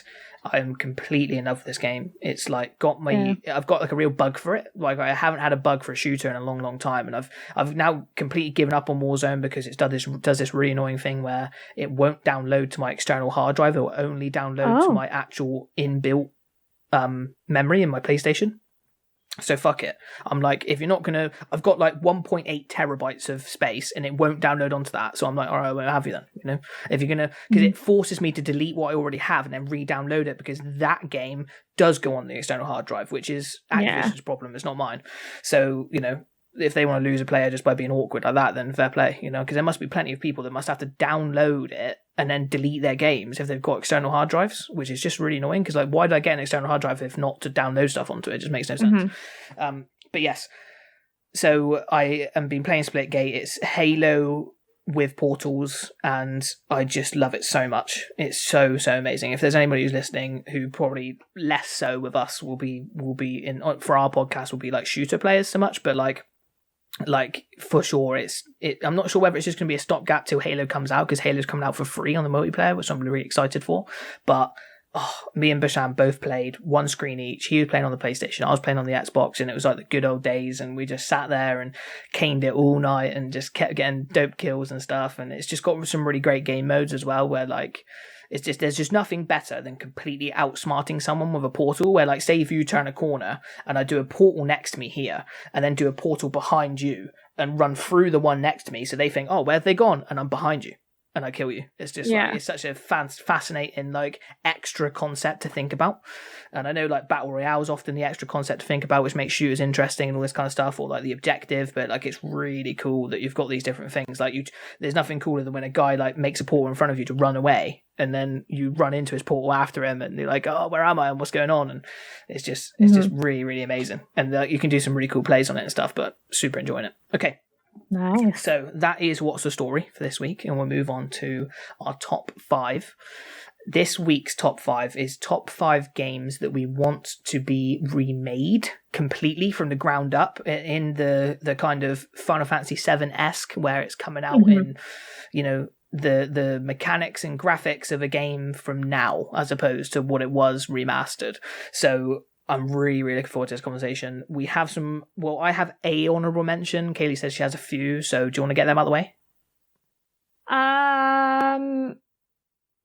I'm completely in love with this game. It's like I've got like a real bug for it. Like I haven't had a bug for a shooter in a long, long time, and I've now completely given up on Warzone because it does this really annoying thing where it won't download to my external hard drive. It will only download to my actual inbuilt memory in my PlayStation. So fuck it. I'm like, if you're not gonna, I've got like 1.8 terabytes of space, and it won't download onto that. So I'm like, all right, I won't have you then. You know, if you're gonna, because it forces me to delete what I already have and then re-download it, because that game does go on the external hard drive, which is Activision's problem. It's not mine. So you know, if they want to lose a player just by being awkward like that, then fair play. You know, because there must be plenty of people that must have to download it and then delete their games if they've got external hard drives, which is just really annoying, because like, why did I get an external hard drive if not to download stuff onto it? It just makes no sense. But yes, so I am been playing Splitgate. It's Halo with portals, and I just love it so much. It's so amazing. If there's anybody who's listening who probably less so with us will be in for our podcast will be like shooter players so much, but like for sure I'm not sure whether it's just going to be a stopgap till Halo comes out, because Halo's coming out for free on the multiplayer, which I'm really excited for. But me and Basham both played one screen each. He was playing on the PlayStation, I was playing on the Xbox, and it was like the good old days, and we just sat there and caned it all night and just kept getting dope kills and stuff. And it's just got some really great game modes as well, where like there's just nothing better than completely outsmarting someone with a portal, where like, say if you turn a corner and I do a portal next to me here and then do a portal behind you and run through the one next to me, so they think, oh, where have they gone? And I'm behind you. and I kill you. It's just like, it's such a fascinating like extra concept to think about. And I know like battle royale is often the extra concept to think about, which makes shooters interesting and all this kind of stuff, or like the objective. But like it's really cool that you've got these different things. Like there's nothing cooler than when a guy like makes a portal in front of you to run away, and then you run into his portal after him, and you're like, oh, where am I and what's going on? And it's just really, really amazing. And you can do some really cool plays on it and stuff. But super enjoying it. Okay. Nice. So that is What's the Story for this week, and we'll move on to our top 5. This week's top 5 is top 5 games that we want to be remade completely from the ground up in the kind of Final Fantasy VII-esque, where it's coming out in, you know, the mechanics and graphics of a game from now as opposed to what it was remastered. So I'm really, really looking forward to this conversation. We have I have a honourable mention. Kayleigh says she has a few, so do you want to get them out of the way?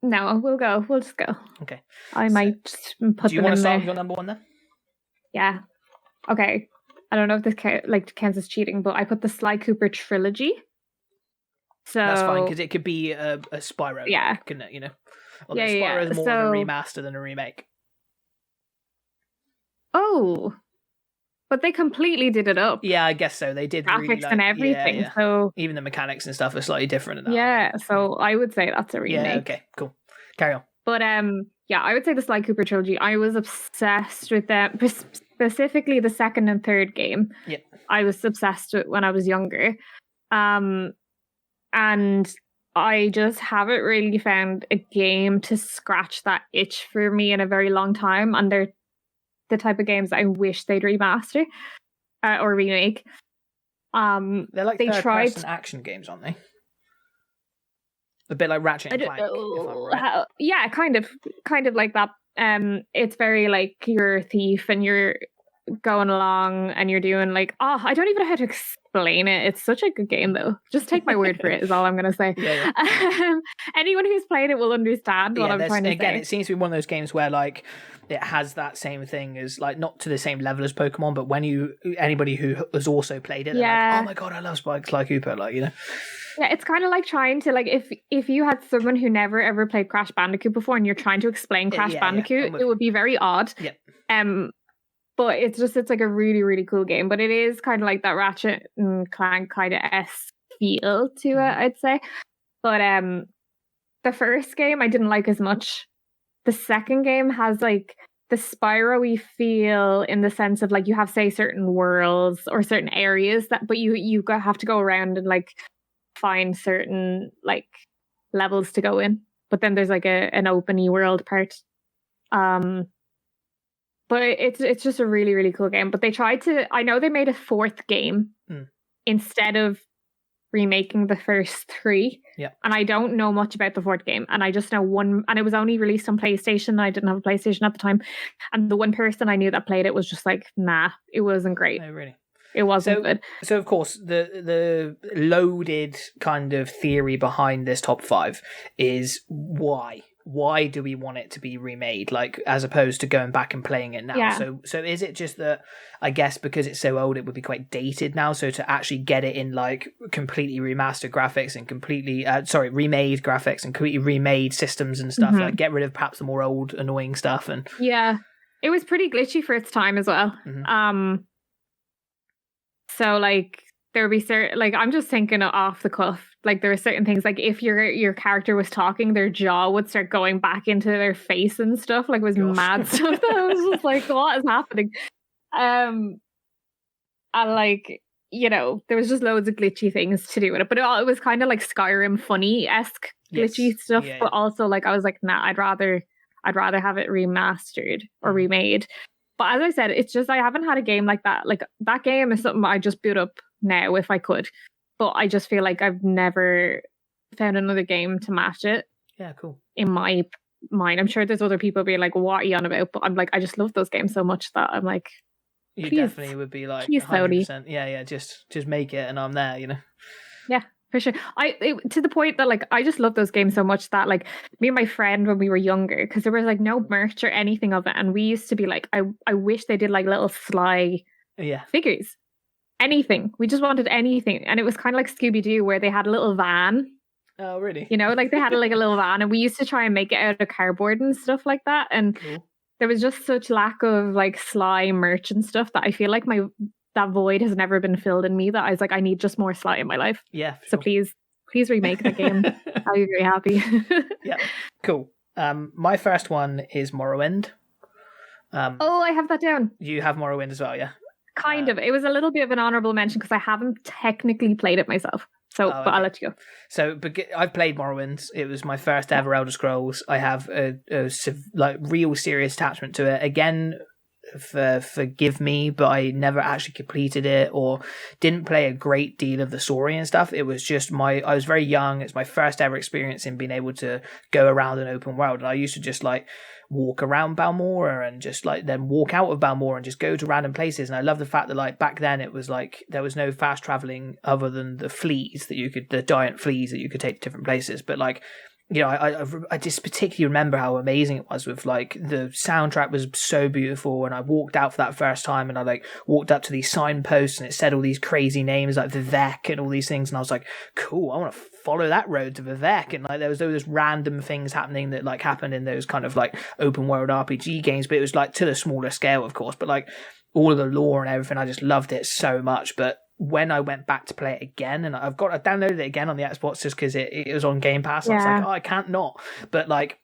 No, we'll go. We'll just go. Okay. I might put them in there. Do you want to start with your number 1 then? Yeah. Okay. I don't know if this counts as cheating, but I put the Sly Cooper trilogy. So that's fine, because it could be a Spyro. Yeah. Couldn't it, you know? Spyro is more of a remaster than a remake. Oh, but they completely did it up. Yeah, I guess so. They did graphics really, and everything. Yeah. So even the mechanics and stuff are slightly different. In that yeah, so I would say that's a remake. Yeah, okay, cool. Carry on. But yeah, I would say the Sly Cooper trilogy. I was obsessed with them, specifically the second and third game. Yeah, I was obsessed with when I was younger, and I just haven't really found a game to scratch that itch for me in a very long time, and they're the type of games I wish they'd remaster or remake. They're like they tried action games, aren't they? A bit like Ratchet and Clank. Right. Yeah, kind of like that. It's very like you're a thief and you're going along and you're doing like, I don't even know how to explain it. It's such a good game though. Just take my word for it is all I'm going to say. Yeah. Anyone who's played it will understand what I'm trying to say. Again, it seems to be one of those games where like it has that same thing as like not to the same level as Pokemon, but when anybody who has also played it, they're like, oh my god, I love Sly Cooper, like, you know. Yeah, it's kind of like trying to like if you had someone who never ever played Crash Bandicoot before and you're trying to explain Crash Bandicoot, it would be very odd. Yeah. But it's like a really, really cool game. But it is kind of like that Ratchet and Clank kind of esque feel to it, I'd say. But the first game I didn't like as much. The second game has like the Spyro-y feel in the sense of like you have say certain worlds or certain areas but you have to go around and like find certain like levels to go in. But then there's like an open world part. But it's just a really, really cool game. But they tried to... I know they made a 4th game instead of remaking the first 3. Yeah. And I don't know much about the 4th game. And I just know one... And it was only released on PlayStation. And I didn't have a PlayStation at the time. And the one person I knew that played it was just like, nah, it wasn't great. Oh, really? It wasn't good. So, of course, the loaded kind of theory behind this top 5 is why? Why do we want it to be remade, like, as opposed to going back and playing it now? Yeah. So is it just that, I guess, because it's so old, it would be quite dated now? So to actually get it in, like, completely remastered graphics and completely, remade graphics and completely remade systems and stuff, like, get rid of perhaps the more old, annoying stuff. And yeah, it was pretty glitchy for its time as well. So, like, there would be certain, like, I'm just thinking off the cuff. Like, there are certain things, like, if your character was talking, their jaw would start going back into their face and stuff. Like, it was mad stuff. That I was just like, what is happening? And, like, you know, there was just loads of glitchy things to do with it. But it was kind of like Skyrim funny-esque glitchy stuff. Yeah. But also, like, I was like, nah, I'd rather have it remastered or remade. But as I said, it's just I haven't had a game like that. Like, that game is something I just boot up now if I could. But I just feel like I've never found another game to match it. Yeah, cool. In my mind. I'm sure there's other people being like, what are you on about? But I'm like, I just love those games so much that I'm like, you definitely would be like 100%. Yeah, just make it and I'm there, you know? Yeah. For sure. To the point that like I just love those games so much that like me and my friend when we were younger, because there was like no merch or anything of it, and we used to be like, I wish they did like little Sly figures. Anything. We just wanted anything. And it was kind of like Scooby-Doo where they had a little van Oh, really? You know, like they had like a little van, and we used to try and make it out of cardboard and stuff like that. And Cool. there was just such lack of like Sly merch and stuff that I feel like that void has never been filled in me. That I was like, I need just more Sly in my life. Yeah. So please remake that game. I'll be very happy. Yeah. Cool. My first one is Morrowind. Oh, I have that down. You have Morrowind as well, yeah? Kind of. It was a little bit of an honorable mention because I haven't technically played it myself. So, okay. but I'll let you go. So, I've played Morrowind. It was my first ever Elder Scrolls. I have a real serious attachment to it. Again, forgive me, but I never actually completed it or didn't play a great deal of the story and stuff. It was just I was very young. It's my first ever experience in being able to go around an open world. And I used to just like walk around Balmora and just like then walk out of Balmora and just go to random places. And I love the fact that like back then it was like there was no fast traveling other than the giant fleas that you could take to different places. But like, you know, I just particularly remember how amazing it was with like the soundtrack was so beautiful. And I walked out for that first time and I like walked up to these signposts and it said all these crazy names like Vivek and all these things. And I was like, cool, I want to follow that road to Vivek. And like there was those random things happening that like happened in those kind of like open world RPG games. But it was like to the smaller scale, of course. But like all of the lore and everything, I just loved it so much. But when I went back to play it again, and I downloaded it again on the Xbox just because it was on Game Pass. I was like, oh, I can't not. But like,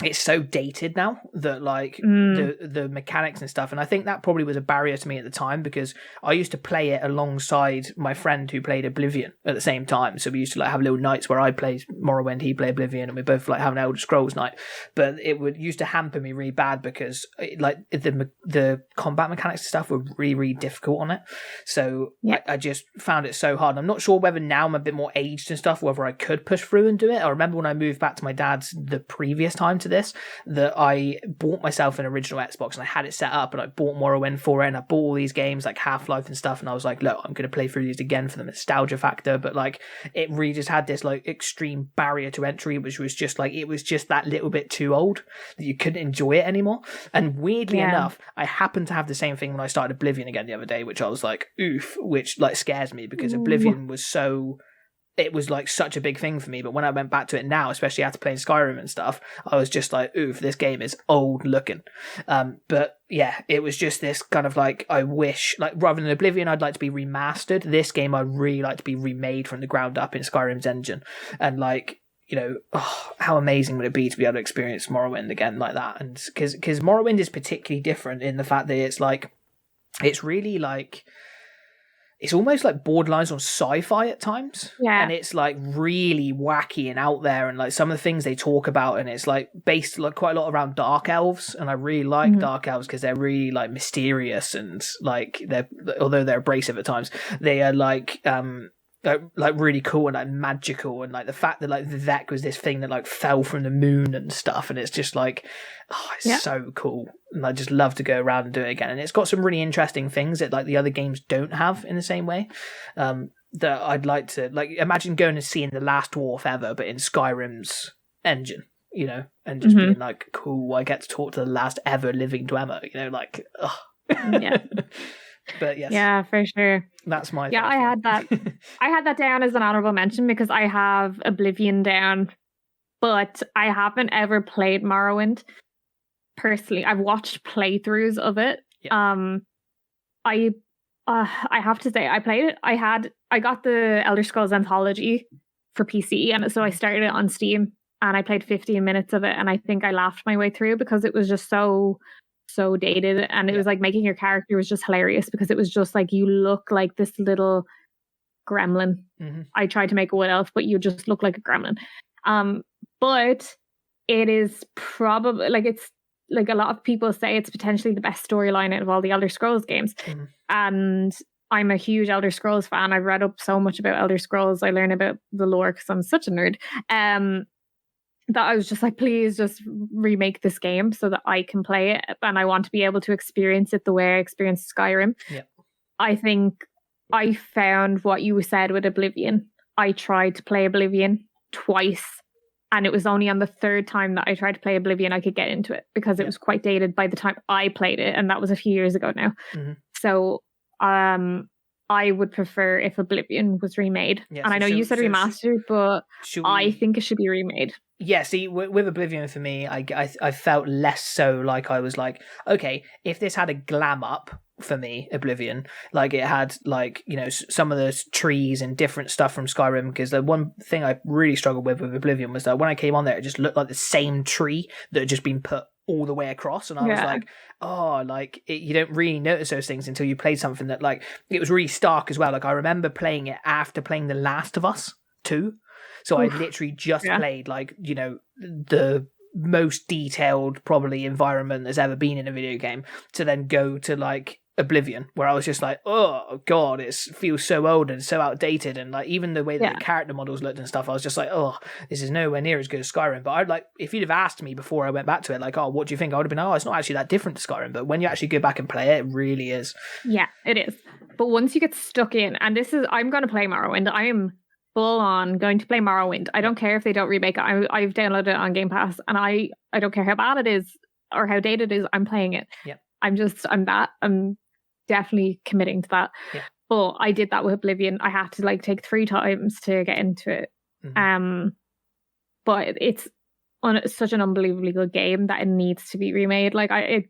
it's so dated now that like the mechanics and stuff, and I think that probably was a barrier to me at the time because I used to play it alongside my friend who played Oblivion at the same time. So we used to like have little nights where I played Morrowind, he played Oblivion, and we both like have an Elder Scrolls night. But it used to hamper me really bad because the combat mechanics and stuff were really, really difficult on it. So I just found it so hard. I'm not sure whether now I'm a bit more aged and stuff, whether I could push through and do it. I remember when I moved back to my dad's the previous time to this, that I bought myself an original Xbox and I had it set up and I bought Morrowind for it and I bought all these games like Half-Life and stuff and I was like, look, I'm going to play through these again for the nostalgia factor. But like it really just had this like extreme barrier to entry, which was just like it was just that little bit too old that you couldn't enjoy it anymore. And weirdly enough, I happened to have the same thing when I started Oblivion again the other day, which I was like, oof, which like scares me because Oblivion was so... It was like such a big thing for me, but when I went back to it now, especially after playing Skyrim and stuff, I was just like, oof, this game is old looking. But yeah, it was just this kind of like, I wish, like rather than Oblivion, I'd like to be remastered. This game, I'd really like to be remade from the ground up in Skyrim's engine. And like, you know, how amazing would it be to be able to experience Morrowind again like that? And because Morrowind is particularly different in the fact that it's like, it's really like... It's almost like borderlines on sci-fi at times. Yeah. And it's like really wacky and out there and like some of the things they talk about and it's like based like quite a lot around dark elves. And I really like dark elves because they're really like mysterious and like although they're abrasive at times, they are like really cool and like magical and like the fact that like Vivek was this thing that like fell from the moon and stuff and it's just like it's so cool and I just love to go around and do it again and it's got some really interesting things that like the other games don't have in the same way that I'd like to like imagine going and seeing the last dwarf ever but in Skyrim's engine, you know, and just being like cool, I get to talk to the last ever living dwemer, you know, like yeah. But yes. Yeah, for sure. That's my I had that. I had that down as an honorable mention because I have Oblivion down, but I haven't ever played Morrowind personally. I've watched playthroughs of it. Yeah. I have to say I played it. I got the Elder Scrolls Anthology for PC, and so I started it on Steam, and I played 15 minutes of it, and I think I laughed my way through because it was just so dated and it was like making your character was just hilarious because it was just like you look like this little gremlin. I tried to make a wood elf but you just look like a gremlin, but it is probably like it's like a lot of people say it's potentially the best storyline out of all the Elder Scrolls games and I'm a huge Elder Scrolls fan. I've read up so much about Elder Scrolls. I learn about the lore because I'm such a nerd that I was just like, please just remake this game so that I can play it and I want to be able to experience it the way I experienced Skyrim. Yeah. I think I found what you said with Oblivion. I tried to play Oblivion twice and it was only on the third time that I tried to play Oblivion I could get into it because it was quite dated by the time I played it and that was a few years ago now. So I would prefer if Oblivion was remade. Yeah, and I know you said remastered, but I think it should be remade. Yeah, see, with Oblivion for me, I felt less so like I was like, okay, if this had a glam up for me, Oblivion, like it had like, you know, some of the trees and different stuff from Skyrim, because the one thing I really struggled with Oblivion was that when I came on there, it just looked like the same tree that had just been put all the way across, and I was like, oh, like you don't really notice those things until you played something that, like, it was really stark as well. Like I remember playing it after playing The Last of Us 2, so I literally just played, like, you know, the most detailed probably environment there's ever been in a video game, to then go to like Oblivion, where I was just like, oh god, it feels so old and so outdated, and like even the way that the character models looked and stuff, I was just like, oh, this is nowhere near as good as Skyrim. But I'd like, if you'd have asked me before I went back to it, like, oh, what do you think, I would have been, oh, it's not actually that different to Skyrim. But when you actually go back and play it, it really is. Yeah, it is. But once you get stuck in, and this is, I'm going to play Morrowind. I am full on going to play Morrowind. I don't care if they don't remake it. I've downloaded it on Game Pass, and I don't care how bad it is or how dated it is. I'm playing it. Yeah. I'm definitely committing to that. Yeah. But I did that with Oblivion. I had to like take 3 times to get into it. But it's such an unbelievably good game that it needs to be remade. Like I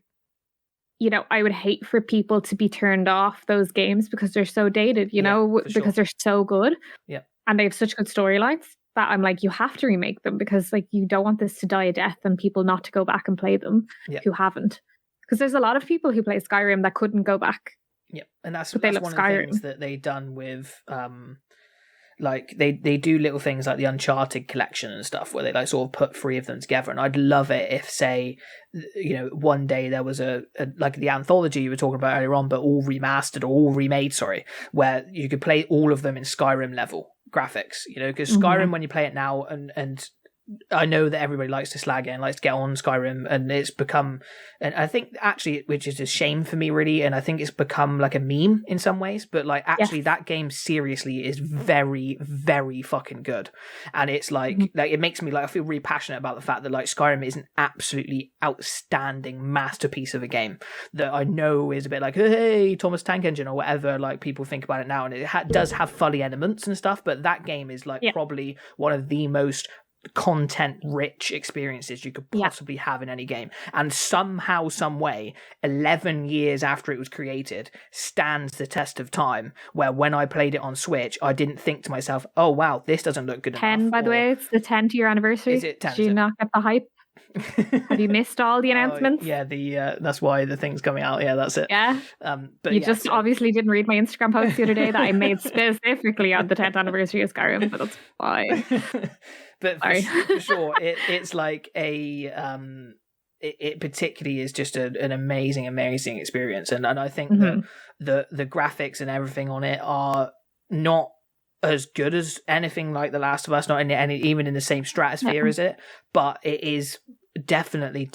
would hate for people to be turned off those games because they're so dated, because they're so good. Yeah. And they have such good storylines that I'm like, you have to remake them, because like you don't want this to die a death and people not to go back and play them who haven't. Because there's a lot of people who play Skyrim that couldn't go back. Yeah, and that's one of the things that they done with, like they do little things like the Uncharted collection and stuff, where they like sort of put 3 of them together. And I'd love it if, say, you know, one day there was a like the anthology you were talking about earlier on, but all remastered or all remade, where you could play all of them in Skyrim level graphics. You know, because Skyrim, when you play it now, and I know that everybody likes to slag it and likes to get on Skyrim, and it's become, and I think actually, which is a shame for me really, and I think it's become like a meme in some ways, but like actually that game seriously is very, very fucking good. And it's like it makes me like, I feel really passionate about the fact that like Skyrim is an absolutely outstanding masterpiece of a game that I know is a bit like, hey, Thomas Tank Engine or whatever, like people think about it now, and it does have funny elements and stuff, but that game is like probably one of the most content rich experiences you could possibly have in any game, and somehow, some way, 11 years after it was created, stands the test of time, where when I played it on Switch, I didn't think to myself, oh wow, this doesn't look good 10 enough. By the way, it's the 10th year anniversary. Is it 10? Did you not get the hype? Have you missed all the announcements? That's why the thing's coming out. That's it. But you just obviously didn't read my Instagram post the other day that I made specifically on the 10th anniversary of Skyrim, but that's fine. But for sure, it's like a it particularly is just an amazing experience, and I think that the graphics and everything on it are not as good as anything like The Last of Us, not in any, even in the same stratosphere as it, but it is definitely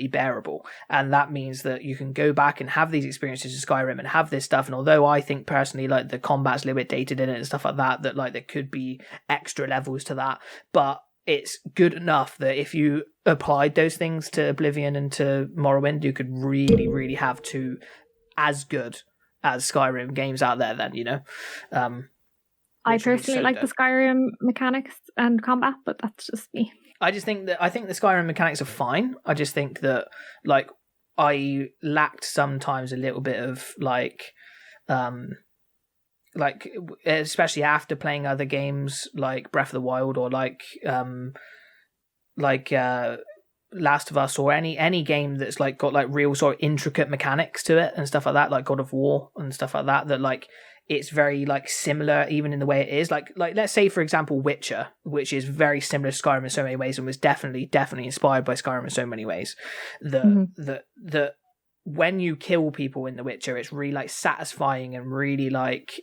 bearable, and that means that you can go back and have these experiences in Skyrim and have this stuff. And although I think personally like the combat's a little bit dated in it and stuff like that like there could be extra levels to that, but it's good enough that if you applied those things to Oblivion and to Morrowind, you could really have 2 as good as Skyrim games out there then, you know. I personally like the Skyrim mechanics and combat, but that's just me. I think the Skyrim mechanics are fine. I just think that like I lacked sometimes a little bit of like especially after playing other games like Breath of the Wild or like Last of Us, or any game that's like got like real sort of intricate mechanics to it and stuff like that, like God of War and stuff like that like it's very like similar even in the way it is. Like let's say for example Witcher, which is very similar to Skyrim in so many ways and was definitely inspired by Skyrim in so many ways. The when you kill people in The Witcher, it's really like satisfying and really like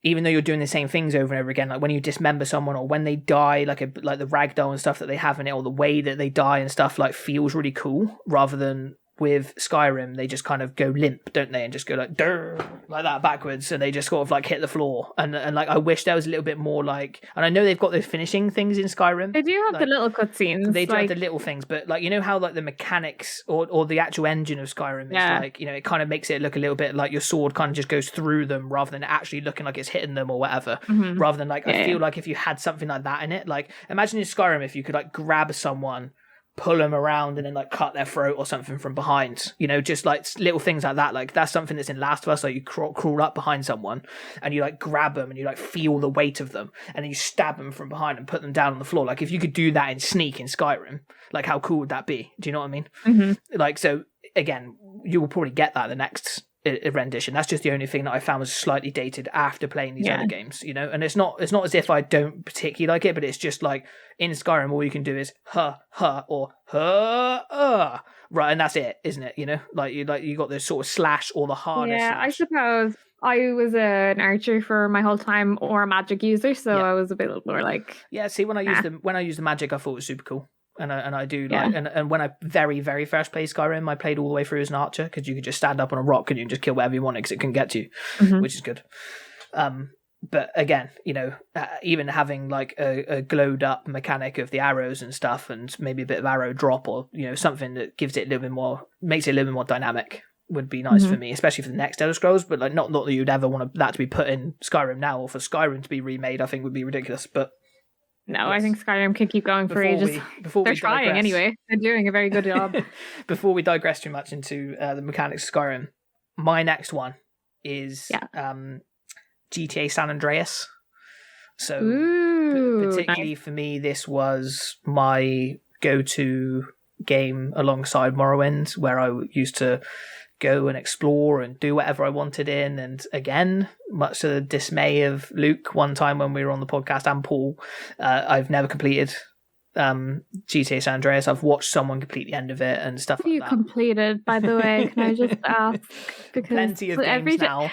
even though you're doing the same things over and over again, like when you dismember someone or when they die, like the ragdoll and stuff that they have in it, or the way that they die and stuff, like feels really cool rather than with Skyrim, they just kind of go limp, don't they? And just go like that backwards, and they just sort of like hit the floor. And like, I wish there was a little bit more like, and I know they've got those finishing things in Skyrim. They do have like, the little cutscenes. They do have the little things, but like, you know how like the mechanics or the actual engine of Skyrim is like, you know, it kind of makes it look a little bit like your sword kind of just goes through them rather than actually looking like it's hitting them or whatever. Rather than like, I feel like if you had something like that in it, like imagine in Skyrim if you could like grab someone, pull them around and then like cut their throat or something from behind, you know, just like little things like that. Like that's something that's in Last of Us. Like you crawl up behind someone and you like grab them and you like feel the weight of them and then you stab them from behind and put them down on the floor. Like if you could do that in Sneak in Skyrim, like how cool would that be? Do you know what I mean? Like, so again, you will probably get that in the next rendition. That's just the only thing that I found was slightly dated after playing these other games, you know. And it's not as if I don't particularly like it, but it's just like in Skyrim all you can do is or right, and that's it, isn't it? You know, like you got this sort of slash or the harder slash. I suppose I was an archer for my whole time or a magic user, so I was a bit more like see, when I used the magic, I thought it was super cool. And I do like, and when I very, very first played Skyrim, I played all the way through as an archer because you could just stand up on a rock and you can just kill whatever you want because it can get to you, which is good. But again, you know, even having like a glowed up mechanic of the arrows and stuff, and maybe a bit of arrow drop, or you know, something that gives it a little bit more, makes it a little bit more dynamic, would be nice for me, especially for the next Elder Scrolls. But like, not that you'd ever want that to be put in Skyrim now, or for Skyrim to be remade, I think would be ridiculous. But no, I think Skyrim can keep going for ages. They're trying anyway. They're doing a very good job. Before we digress too much into the mechanics of Skyrim, my next one is GTA San Andreas. So particularly for me, this was my go-to game alongside Morrowind, where I used to go and explore and do whatever I wanted in. And again, much to the dismay of Luke, one time when we were on the podcast, and Paul, I've never completed GTA San Andreas. I've watched someone complete the end of it and stuff like that. You completed, by the way, can I just ask? Because plenty of games now.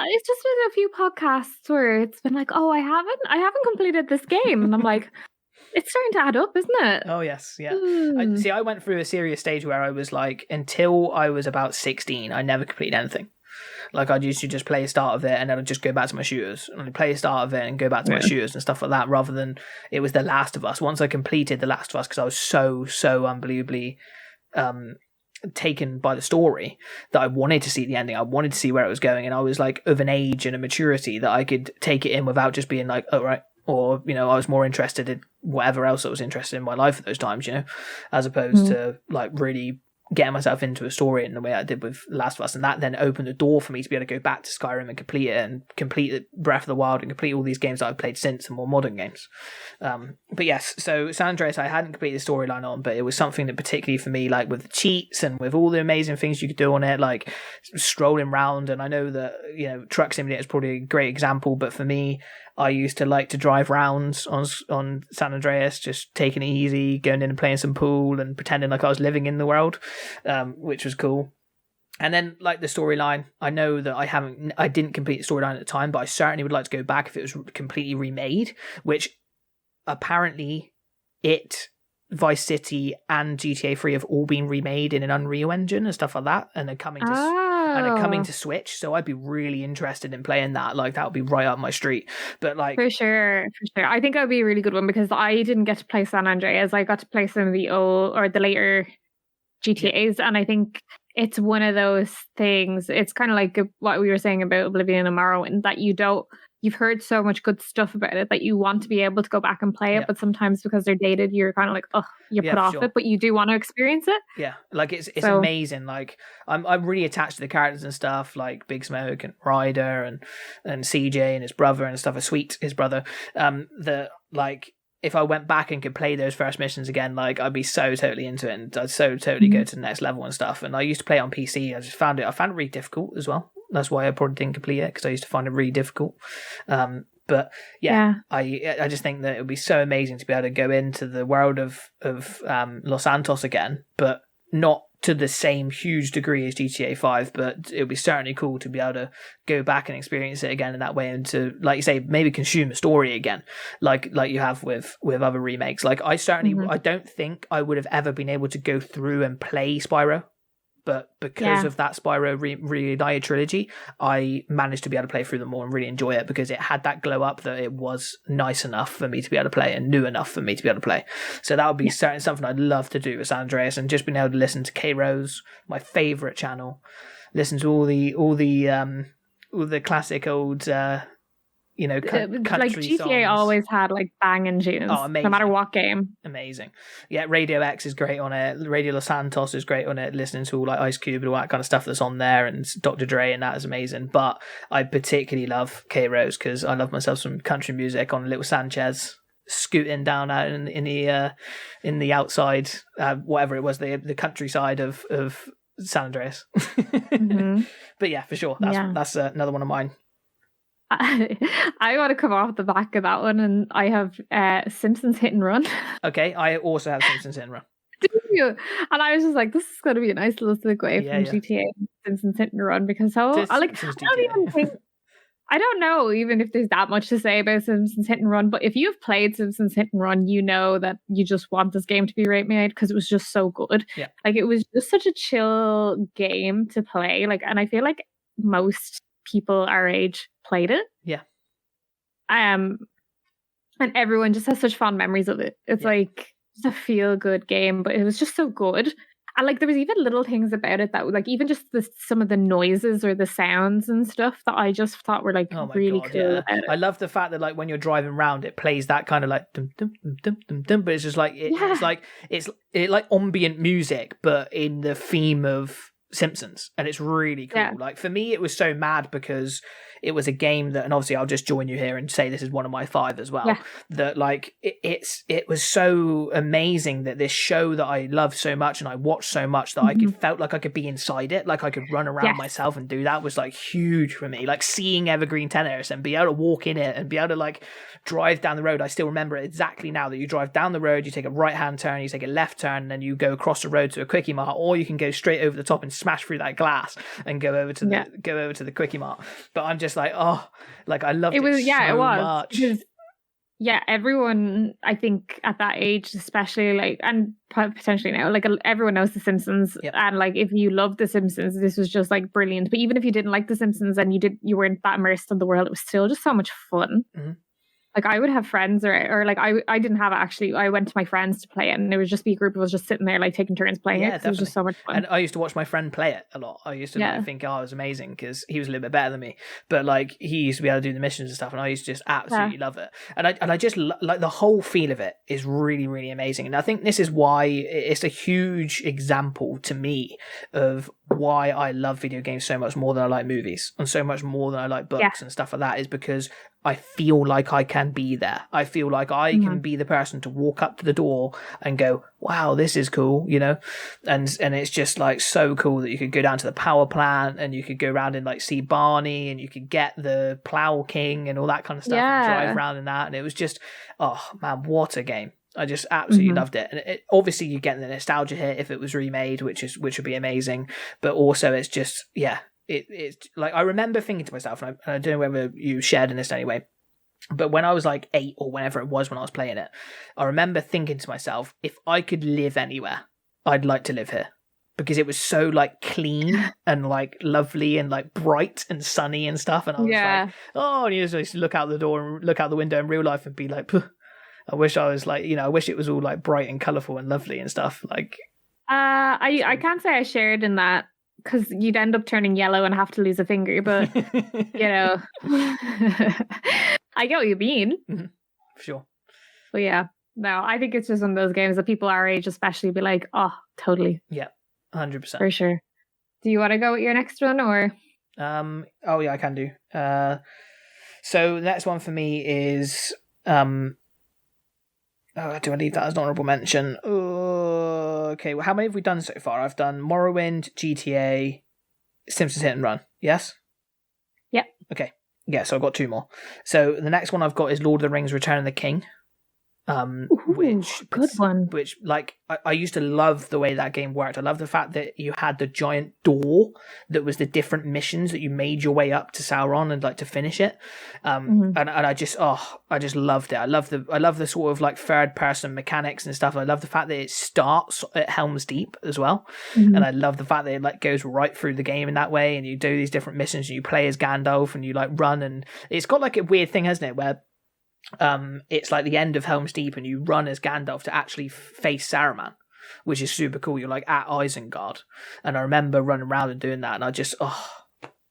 It's just been a few podcasts where it's been like, oh, I haven't completed this game, and I'm like, it's starting to add up, isn't it? Oh, yes, yeah. I went through a serious stage where I was like, until I was about 16, I never completed anything. Like, I'd used to just play a start of it and then I'd just go back to my shooters. And I'd play a start of it and go back to my shooters and stuff like that, rather than it was The Last of Us. Once I completed The Last of Us, because I was so unbelievably taken by the story that I wanted to see the ending. I wanted to see where it was going. And I was like of an age and a maturity that I could take it in without just being like, oh, right. Or, you know, I was more interested in whatever else I was interested in my life at those times, you know, as opposed to like really getting myself into a story in the way I did with Last of Us. And that then opened the door for me to be able to go back to Skyrim and complete it, and complete Breath of the Wild, and complete all these games that I've played since, and more modern games. But yes, so San Andreas, I hadn't completed the storyline on, but it was something that particularly for me, like with the cheats and with all the amazing things you could do on it, like strolling around. And I know that, you know, Truck Simulator is probably a great example, but for me, I used to like to drive rounds on San Andreas, just taking it easy, going in and playing some pool and pretending like I was living in the world, which was cool. And then, like, the storyline, I know that I didn't complete the storyline at the time, but I certainly would like to go back if it was completely remade, which apparently Vice City and GTA 3 have all been remade in an Unreal Engine and stuff like that, and they're coming to Switch. So I'd be really interested in playing that. Like, that would be right up my street. But like, for sure, I think that would be a really good one, because I didn't get to play San Andreas. I got to play some of the old or the later GTAs, and I think it's one of those things. It's kind of like what we were saying about Oblivion and Morrowind, that you've heard so much good stuff about it that you want to be able to go back and play it, but sometimes because they're dated, you're kind of like, oh, you put off it, but you do want to experience it. Yeah, like it's amazing. Like I'm really attached to the characters and stuff, like Big Smoke and Ryder and CJ and his brother and stuff. Sweet, his brother. That like, if I went back and could play those first missions again, like I'd be so totally into it, and I'd so totally go to the next level and stuff. And I used to play it on PC. I found it really difficult as well. That's why I probably didn't complete it, because I used to find it really difficult. But I just think that it would be so amazing to be able to go into the world of Los Santos again, but not to the same huge degree as GTA 5. But it would be certainly cool to be able to go back and experience it again in that way, and to, like you say, maybe consume a story again, like you have with other remakes. Like I don't think I would have ever been able to go through and play Spyro But because of that Spyro Reunited trilogy, I managed to be able to play through them more and really enjoy it because it had that glow up that it was nice enough for me to be able to play and new enough for me to be able to play. So that would be certainly something I'd love to do with San Andreas, and just being able to listen to K-Rose, my favourite channel, listen to all the classic old country like GTA songs. always had like banging tunes, Oh, amazing. no matter what game. Amazing. Yeah, Radio X is great on it. Radio Los Santos is great on it. Listening to all like Ice Cube and all that kind of stuff that's on there, and Dr. Dre, and that is amazing. But I particularly love K-Rose because I love myself some country music on Little Sanchez scooting down out in the outside, whatever it was, the countryside of San Andreas. Mm-hmm. But yeah, for sure, that's another one of mine. I want to come off the back of that one, and I have Simpsons Hit and Run. Okay, I also have Simpsons Hit and Run. Do you? And I was just like, this is going to be a nice little segue from GTA and Simpsons Hit and Run, because I don't know even if there's that much to say about Simpsons Hit and Run, but if you've played Simpsons Hit and Run, you know that you just want this game to be remade because it was just so good. Yeah. Like, it was just such a chill game to play. Like, and I feel like most people our age played it. Yeah. And everyone just has such fond memories of it. It's like just a feel good game, but it was just so good. And like there was even little things about it that like even just some of the noises or the sounds and stuff that I just thought were like really cool. Yeah. I love the fact that like when you're driving around, it plays that kind of like dum dum dum dum dum dum, but it's just like it's like ambient music, but in the theme of Simpsons, and it's really cool. Like for me, it was so mad because it was a game that, and obviously I'll just join you here and say this is one of my 5 as well. That like it was so amazing that this show that I loved so much and I watched so much that I felt like I could be inside it, like I could run around myself and do that was like huge for me. Like seeing Evergreen Tennis and be able to walk in it and be able to like drive down the road. I still remember it exactly now that you drive down the road, you take a right hand turn, you take a left turn, and then you go across the road to a Quickie Mart, or you can go straight over the top and smash through that glass and go over to the Quickie Mart. But I'm just like, oh, like I loved it so much. Everyone, I think at that age especially, like, and potentially now, like everyone knows The Simpsons, and like if you love The Simpsons, this was just like brilliant. But even if you didn't like The Simpsons and you weren't that immersed in the world, it was still just so much fun. Like I would have friends or like I didn't have it actually. I went to my friends to play it, and it would just be a group of us just sitting there like taking turns playing it. It was just so much fun. And I used to watch my friend play it a lot. I used to think, oh, it was amazing because he was a little bit better than me. But like he used to be able to do the missions and stuff, and I used to just absolutely love it. And I just like the whole feel of it is really, really amazing. And I think this is why it's a huge example to me of why I love video games so much more than I like movies and so much more than I like books and stuff like that, is because I feel like I can be there. I feel like I can be the person to walk up to the door and go, wow, this is cool, you know? And it's just like so cool that you could go down to the power plant and you could go around and like see Barney and you could get the Plow King and all that kind of stuff and drive around in that. And it was just, oh man, what a game. I just absolutely loved it. And obviously you get the nostalgia hit if it was remade, which would be amazing. But also it's just, it's like I remember thinking to myself, and I don't know whether you shared in this anyway, but when I was like 8 or whenever it was when I was playing it, I remember thinking to myself, if I could live anywhere, I'd like to live here. Because it was so like clean and like lovely and like bright and sunny and stuff. And I was like, oh, and you just look out the door and look out the window in real life and be like, I wish I was like, I wish it was all like bright and colourful and lovely and stuff. Like, I can't say I shared in that, because you'd end up turning yellow and have to lose a finger, but I get what you mean. For sure. But yeah, no, I think it's just one of those games that people our age especially be like, oh, totally. Yeah, 100%. For sure. Do you want to go with your next one, or? Oh yeah, I can do. So the next one for me is do I leave that as an honourable mention? Okay, well, how many have we done so far? I've done Morrowind, GTA, Simpsons Hit and Run. Yes? Yep. Okay. Yeah, so I've got 2 more. So the next one I've got is Lord of the Rings Return of the King. Good one. Which, like, I used to love the way that game worked. I love the fact that you had the giant door that was the different missions that you made your way up to Sauron and like to finish it. And I just loved it. I love the sort of like third person mechanics and stuff. I love the fact that it starts at Helm's Deep as well, and I love the fact that it like goes right through the game in that way. And you do these different missions, and you play as Gandalf, and you like run, and it's got like a weird thing, hasn't it, where it's like the end of Helm's Deep and you run as Gandalf to actually face Saruman, which is super cool. You're like at Isengard, and I remember running around and doing that, and I just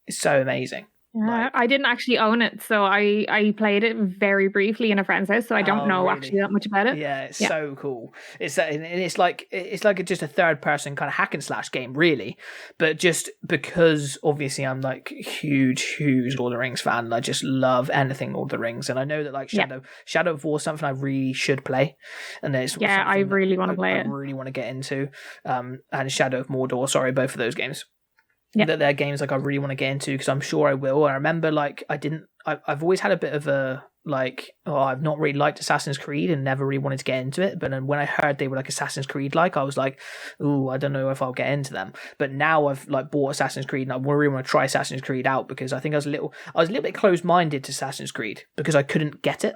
it's so amazing. Yeah, I didn't actually own it, so I played it very briefly in a friend's house, so I don't know really? actually that much about it. Yeah, it's so cool. It's like just a third person kind of hack and slash game, really. But just because obviously I'm like huge Lord of the Rings fan, and I just love anything Lord of the Rings, and I know that like Shadow of War is something I really should play, and it's I really want to play it. I really want to get into, and Shadow of Mordor. Sorry, both of those games. Yeah. That they're games like I really want to get into because I'm sure I will. I remember like I've always had a bit of a like, I've not really liked Assassin's Creed and never really wanted to get into it. But then when I heard they were like Assassin's Creed, like I was like, ooh, I don't know if I'll get into them. But now I've like bought Assassin's Creed and I really want to try Assassin's Creed out because I think I was a little bit closed-minded to Assassin's Creed because I couldn't get it.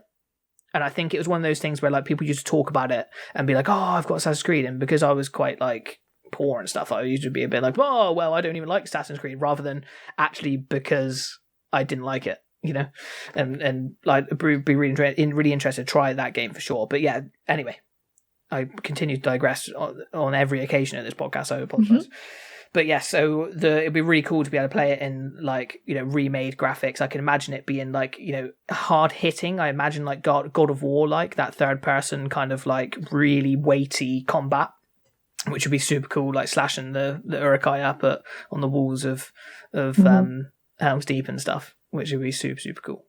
And I think it was one of those things where like people used to talk about it and be like, oh, I've got Assassin's Creed, and because I was quite like poor and stuff, I used to be a bit like, oh well, I don't even like Assassin's Creed, rather than actually because I didn't like it, you know, and like be really interested to try that game for sure. But yeah, anyway, I continue to digress on every occasion of this podcast, so I apologize. But yeah, so it'd be really cool to be able to play it in like, you know, remade graphics. I can imagine it being like, you know, hard hitting. I imagine like God of War, like that third person kind of like really weighty combat, which would be super cool, like slashing the Uruk-hai up on the walls of Helm's Deep and stuff, which would be super cool.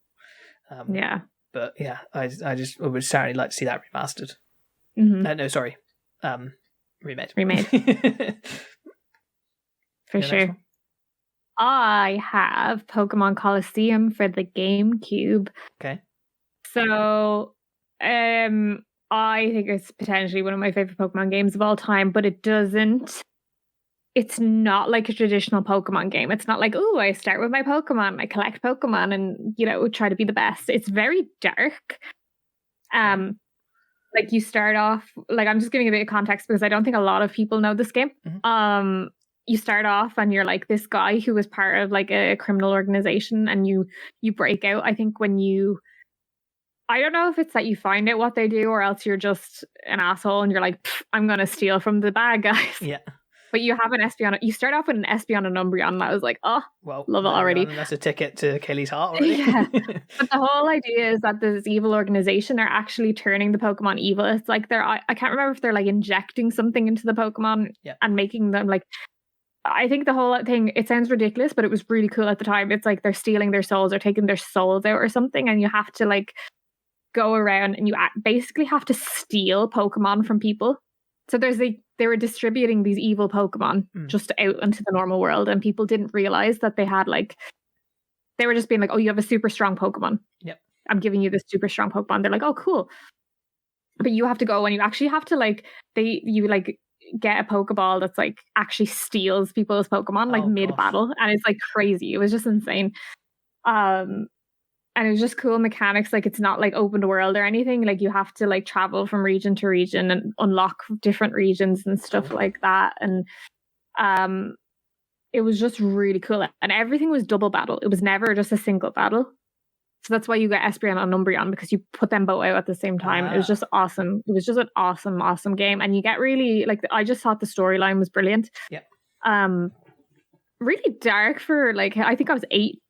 But yeah, I would certainly like to see that remastered. No, sorry, remade. For sure. I have Pokemon Colosseum for the GameCube. Okay. So, I think it's potentially one of my favorite Pokemon games of all time, but it's not like a traditional Pokemon game. It's not like, oh, I start with my Pokemon, I collect Pokemon and, you know, try to be the best. It's very dark. Like you start off, like I'm just giving a bit of context because I don't think a lot of people know this game. You start off and you're like this guy who was part of like a criminal organization, and you break out, I think, when I don't know if it's that you find out what they do or else you're just an asshole and you're like, I'm going to steal from the bad guys. Yeah. But you have an Espeon. You start off with an Espeon and Umbreon, and I was like, oh, well, love it already. That's a ticket to Kayleigh's heart already. Yeah. But the whole idea is that this evil organization are actually turning the Pokemon evil. It's like I can't remember if they're like injecting something into the Pokemon and making them like, I think the whole thing, it sounds ridiculous, but it was really cool at the time. It's like they're stealing their souls or taking their souls out or something, and you have to like go around and you basically have to steal Pokemon from people. So they were distributing these evil Pokemon just out into the normal world, and people didn't realize that they had like, they were just being like, oh, you have a super strong Pokemon. Yep. I'm giving you this super strong Pokemon. They're like, oh, cool. But you have to go and you actually have to like, you like get a Pokeball that's like actually steals people's Pokemon like mid-battle, and it's like crazy. It was just insane. And it was just cool mechanics. Like it's not like open world or anything. Like you have to like travel from region to region and unlock different regions and stuff like that. And it was just really cool. And everything was double battle. It was never just a single battle. So that's why you get Espeon and Umbreon, because you put them both out at the same time. It was just awesome. It was just an awesome game. And you get really like, I just thought the storyline was brilliant. Yeah. Really dark for like, I think I was 8.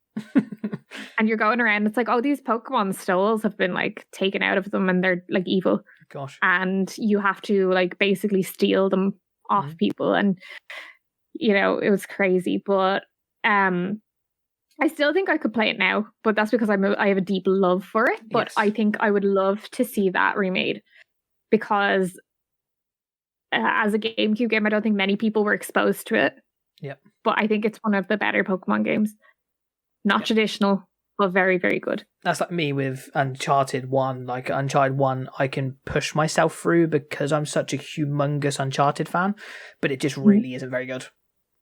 And you're going around, it's like, oh, these Pokemon souls have been like taken out of them and they're like evil. Gosh. And you have to like basically steal them off people. And you know, it was crazy. But I still think I could play it now, but that's because I have a deep love for it. But I think I would love to see that remade, because as a GameCube game, I don't think many people were exposed to it. Yep. But I think it's one of the better Pokemon games. Not traditional, but very, very good. That's like me with Uncharted 1. Like Uncharted 1, I can push myself through because I'm such a humongous Uncharted fan, but it just really isn't very good.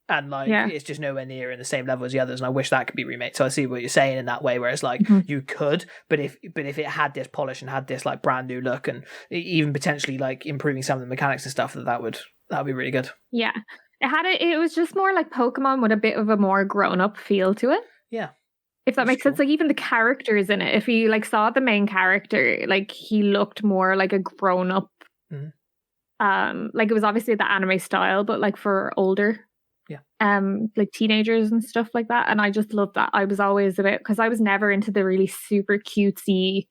And like it's just nowhere near in the same level as the others, and I wish that could be remade. So I see what you're saying in that way, where it's like you could, but if it had this polish and had this like brand new look, and even potentially like improving some of the mechanics and stuff, that would be really good. Yeah, it was just more like Pokemon with a bit of a more grown up feel to it. Yeah, if that makes sense. Like even the characters in it, if you like saw the main character, like he looked more like a grown up. Like it was obviously the anime style, but like for older. Like teenagers and stuff like that, and I just loved that. I was always because I was never into the really super cutesy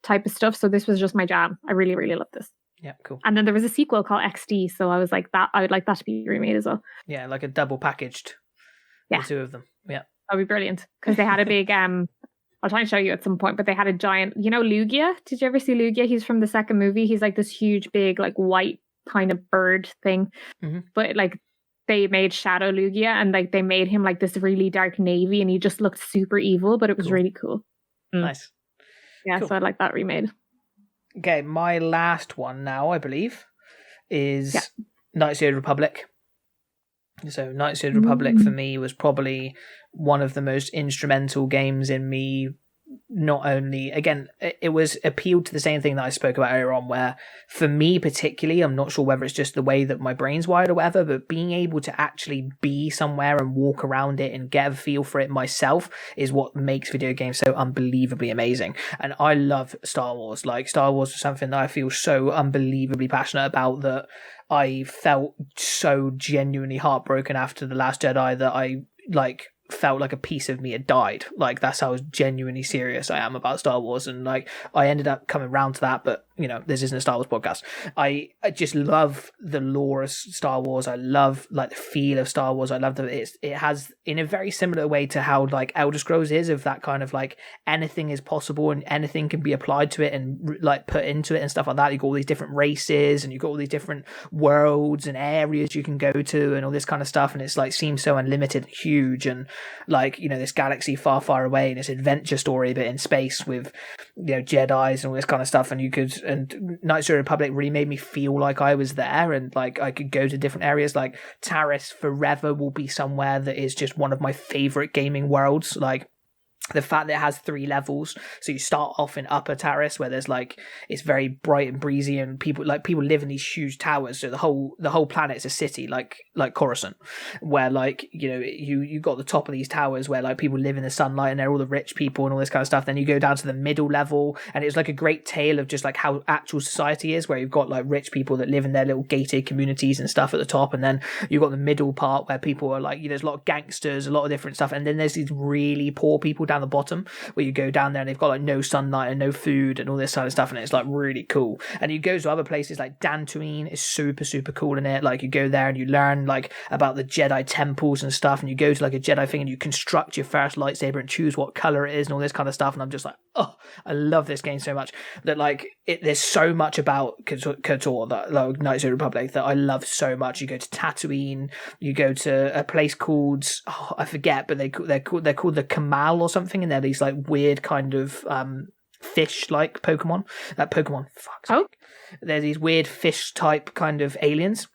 type of stuff, so this was just my jam. I really, really loved this. Yeah, cool. And then there was a sequel called XD, so I was like, that I would like that to be remade as well. Yeah, like a double packaged. The two of them. Yeah, that'd be brilliant because they had a big I'll try and show you at some point, but they had a giant, Lugia. Did you ever see Lugia? He's from the second movie. He's like this huge, big, like white kind of bird thing, but like. They made Shadow Lugia, and like they made him like this really dark navy, and he just looked super evil, but it was really cool. Nice. Yeah, cool. So I like that remade. Okay, my last one now, I believe, is Knights of the Old Republic. So Knights of the Republic for me was probably one of the most instrumental games in me. Not only, again, it was appealed to the same thing that I spoke about earlier on, where for me particularly, I'm not sure whether it's just the way that my brain's wired or whatever, but being able to actually be somewhere and walk around it and get a feel for it myself is what makes video games so unbelievably amazing. And I love Star Wars. Like, Star Wars is something that I feel so unbelievably passionate about, that I felt so genuinely heartbroken after The Last Jedi that I felt like a piece of me had died. Like, that's how genuinely serious I am about Star Wars. And like, I ended up coming round to that, but this isn't a Star Wars podcast. I just love the lore of Star Wars. I love like the feel of Star Wars. I love that it has, in a very similar way to how like Elder Scrolls is, of that kind of like anything is possible and anything can be applied to it and like put into it and stuff like that. You've got all these different races and you've got all these different worlds and areas you can go to and all this kind of stuff, and it's like seems so unlimited and huge, and like this galaxy far, far away, and this adventure story but in space with Jedis and all this kind of stuff. And Knights of the Republic really made me feel like I was there, and like I could go to different areas. Like Taris forever will be somewhere that is just one of my favorite gaming worlds. Like the fact that it has 3 levels, so you start off in Upper Taris, where there's like, it's very bright and breezy, and people live in these huge towers. So the whole planet is a city, like Coruscant, where like you got the top of these towers where like people live in the sunlight and they're all the rich people and all this kind of stuff. Then you go down to the middle level, and it's like a great tale of just like how actual society is, where you've got like rich people that live in their little gated communities and stuff at the top, and then you've got the middle part where people are like, there's a lot of gangsters, a lot of different stuff, and then there's these really poor people down the bottom, where you go down there and they've got like no sunlight and no food and all this kind of stuff, and it's like really cool. And you go to other places like Dantooine is super, super cool in it. Like you go there and you learn like about the Jedi temples and stuff, and you go to like a Jedi thing and you construct your first lightsaber and choose what color it is and all this kind of stuff. And I'm just like, oh, I love this game so much, that like there's so much about KOTOR, that like Knights of the Republic, that I love so much. You go to Tatooine, you go to a place called, I forget, but they're called the Kamal or something, and they're these like weird kind of fish like Pokemon. They're these weird fish type kind of aliens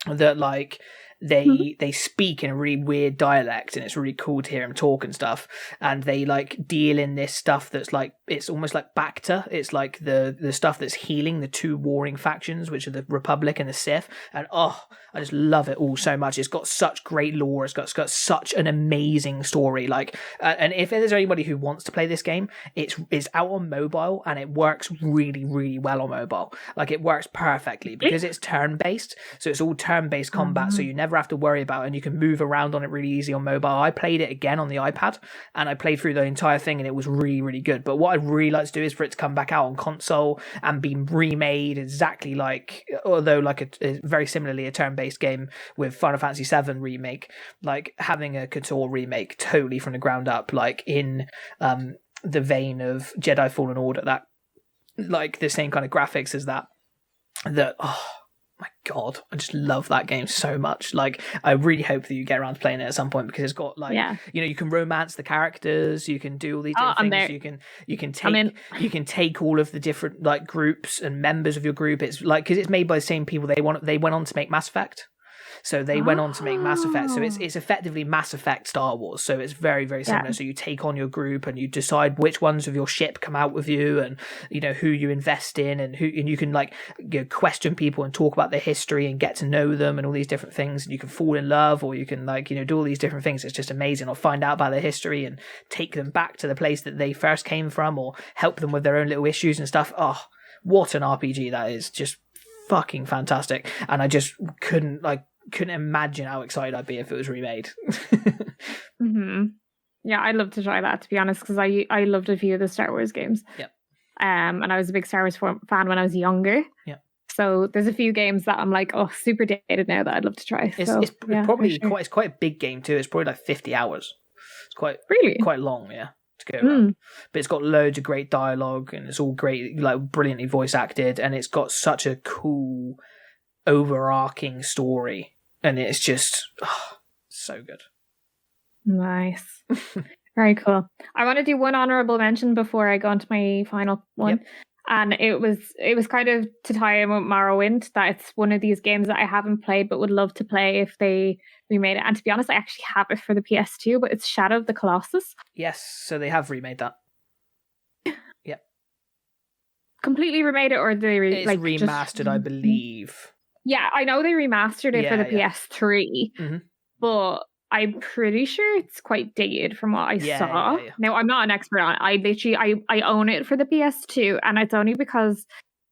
that like they speak in a really weird dialect, and it's really cool to hear them talk and stuff. And they like deal in this stuff that's like, it's almost like Bacta. It's like the stuff that's healing the 2 warring factions, which are the Republic and the Sith. And I just love it all so much. It's got such great lore. It's got such an amazing story. Like, and if there's anybody who wants to play this game, it's out on mobile, and it works really, really well on mobile. Like, it works perfectly because it's turn-based. So it's all turn-based combat. So you never have to worry about it, and you can move around on it really easy on mobile. I played it again on the iPad, and I played through the entire thing, and it was really, really good. But what I'd really like to do is for it to come back out on console and be remade exactly like, although like a very similarly a turn-based game with Final Fantasy VII Remake, like having a KOTOR remake totally from the ground up, like in the vein of Jedi Fallen Order, that like the same kind of graphics as that my God, I just love that game so much. Like, I really hope that you get around to playing it at some point, because it's got like, you can romance the characters, you can do all these different things. You can take all of the different like groups and members of your group. It's like, because it's made by the same people. They went on to make Mass Effect. So they went on to make Mass Effect. So it's effectively Mass Effect Star Wars. So it's very, very similar. Yeah. So you take on your group and you decide which ones of your ship come out with you, and who you invest in, and you can like question people and talk about their history and get to know them and all these different things. And you can fall in love, or you can like do all these different things. It's just amazing. Or find out about their history and take them back to the place that they first came from, or help them with their own little issues and stuff. Oh, what an RPG that is! Just fucking fantastic. And I just couldn't imagine how excited I'd be if it was remade. Yeah, I'd love to try that, to be honest, because I loved a few of the Star Wars games. Yep. And I was a big Star Wars fan when I was younger. Yeah. So there's a few games that I'm like, oh, super dated now that I'd love to try. It's probably quite a big game too. It's probably like 50 hours. It's quite long, yeah, to go around. But it's got loads of great dialogue, and it's all great, like brilliantly voice acted, and it's got such a cool overarching story. And it's just so good. Nice. Very cool. I want to do one honorable mention before I go into my final one. Yep. And it was kind of to tie in with Morrowind, that it's one of these games that I haven't played but would love to play if they remade it. And to be honest, I actually have it for the PS2, but it's Shadow of the Colossus. Yes, so they have remade that. Yep. Completely remade it, or they it's remastered, I believe. Yeah, I know they remastered it for the PS3, but I'm pretty sure it's quite dated from what I saw. Yeah. Now, I'm not an expert on it. I own it for the PS2, and it's only because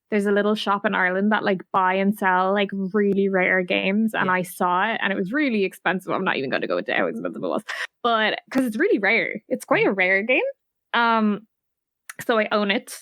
there's a little shop in Ireland that like buy and sell like really rare games, and I saw it, and it was really expensive. I'm not even going to go into how expensive it was, but because it's really rare. It's quite a rare game. So I own it,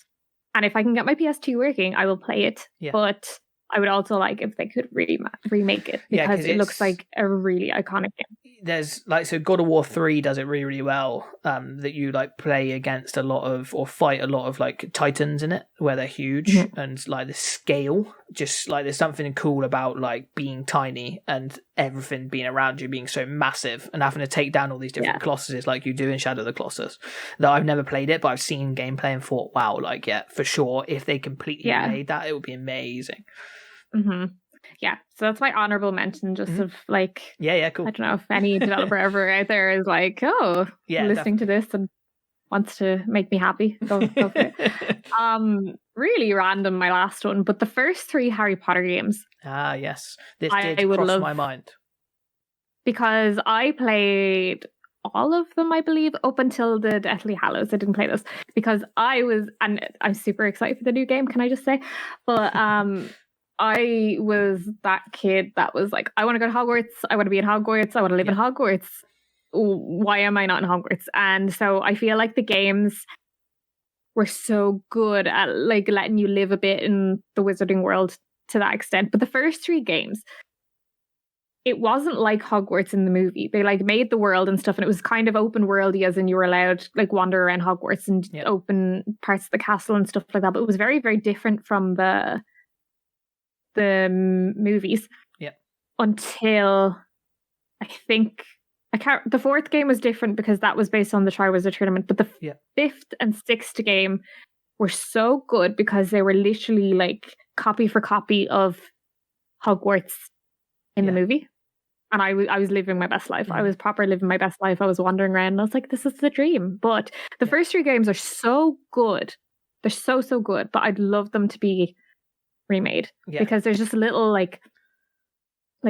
and if I can get my PS2 working, I will play it. Yeah. But I would also like if they could remake it, because it looks like a really iconic game. There's like, so God of War 3 does it really, really well. That you like play against a lot of, or fight a lot of like titans in it, where they're huge, and like the scale, just like there's something cool about like being tiny and everything being around you being so massive, and having to take down all these different colossuses like you do in Shadow of the Colossus. Though I've never played it, but I've seen gameplay and thought, wow, like for sure, if they completely made that, it would be amazing. Yeah, so that's my honorable mention, just of like, cool. I don't know if any developer ever out there is like, listening to this and wants to make me happy. Go for it. Really random, my last one, but the first 3 Harry Potter games. Ah, yes, this did cross my mind, because I played all of them, I believe, up until the Deathly Hallows. I didn't play those because and I'm super excited for the new game. Can I just say, but I was that kid that was like, I want to go to Hogwarts. I want to be in Hogwarts. I want to live in Hogwarts. Why am I not in Hogwarts? And so I feel like the games were so good at like letting you live a bit in the wizarding world to that extent. But the first 3 games, it wasn't like Hogwarts in the movie. They like made the world and stuff, and it was kind of open worldy, as in you were allowed to like wander around Hogwarts and open parts of the castle and stuff like that. But it was very, very different from the movies. Until I think the 4th game was different because that was based on the Triwizard Tournament, but the 5th and 6th game were so good because they were literally like copy for copy of Hogwarts in the movie. And I was living my best life. I was proper living my best life. I was wandering around and I was like, this is the dream. But the first 3 games are so good. They're so, so good. But I'd love them to be remade because there's just little like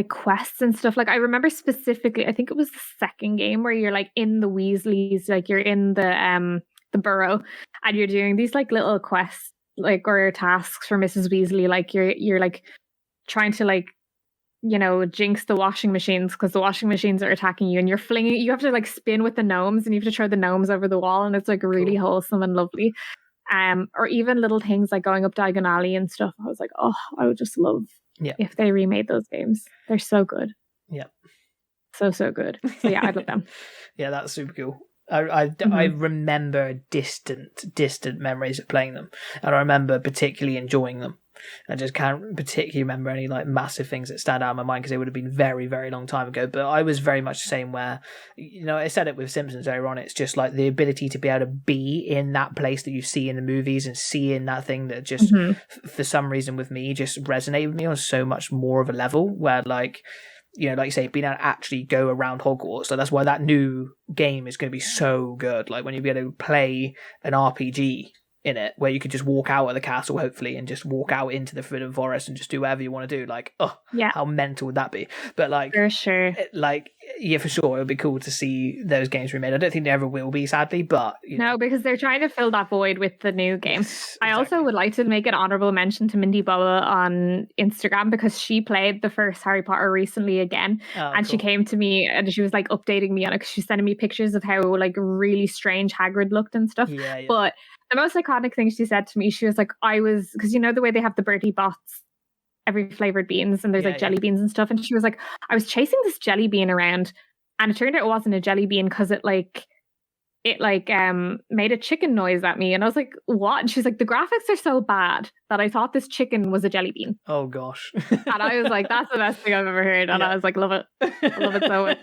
quests and stuff. Like I remember specifically, I think it was the 2nd game where you're like in the Weasleys, like you're in the burrow and you're doing these like little quests, like, or tasks for Mrs. Weasley. Like you're like trying to like, jinx the washing machines because the washing machines are attacking you, and you have to like spin with the gnomes and you have to throw the gnomes over the wall, and it's like really wholesome and lovely. Or even little things like going up Diagon Alley and stuff. I was like, oh, I would just love if they remade those games. They're so good. Yeah. So good. So yeah, I'd love them. Yeah, that's super cool. I remember distant memories of playing them, and I remember particularly enjoying them. I just can't particularly remember any like massive things that stand out in my mind because it would have been very, very long time ago. But I was very much the same where, I said it with Simpsons earlier on. It's just like the ability to be able to be in that place that you see in the movies and see in that thing that just, for some reason with me, just resonated with me on so much more of a level where like, like you say, being able to actually go around Hogwarts. So that's why that new game is going to be so good. Like when you be able to play an RPG in it, where you could just walk out of the castle, hopefully, and just walk out into the Forbidden Forest and just do whatever you want to do. Like, how mental would that be? But like, for sure, for sure, it would be cool to see those games remade. I don't think they ever will be, sadly, but no, because they're trying to fill that void with the new game. Yes, exactly. I also would like to make an honorable mention to Mindy Bubba on Instagram because she played the first Harry Potter recently again, and she came to me and she was like updating me on it because she's sending me pictures of how like really strange Hagrid looked and stuff. Yeah. But the most iconic thing she said to me, she was like, because the way they have the Bertie Bott's every flavored beans and there's jelly beans and stuff. And she was like, I was chasing this jelly bean around and it turned out it wasn't a jelly bean because it made a chicken noise at me. And I was like, what? And she's like, the graphics are so bad that I thought this chicken was a jelly bean. Oh gosh. And I was like, that's the best thing I've ever heard. And I was like, love it. I love it so much.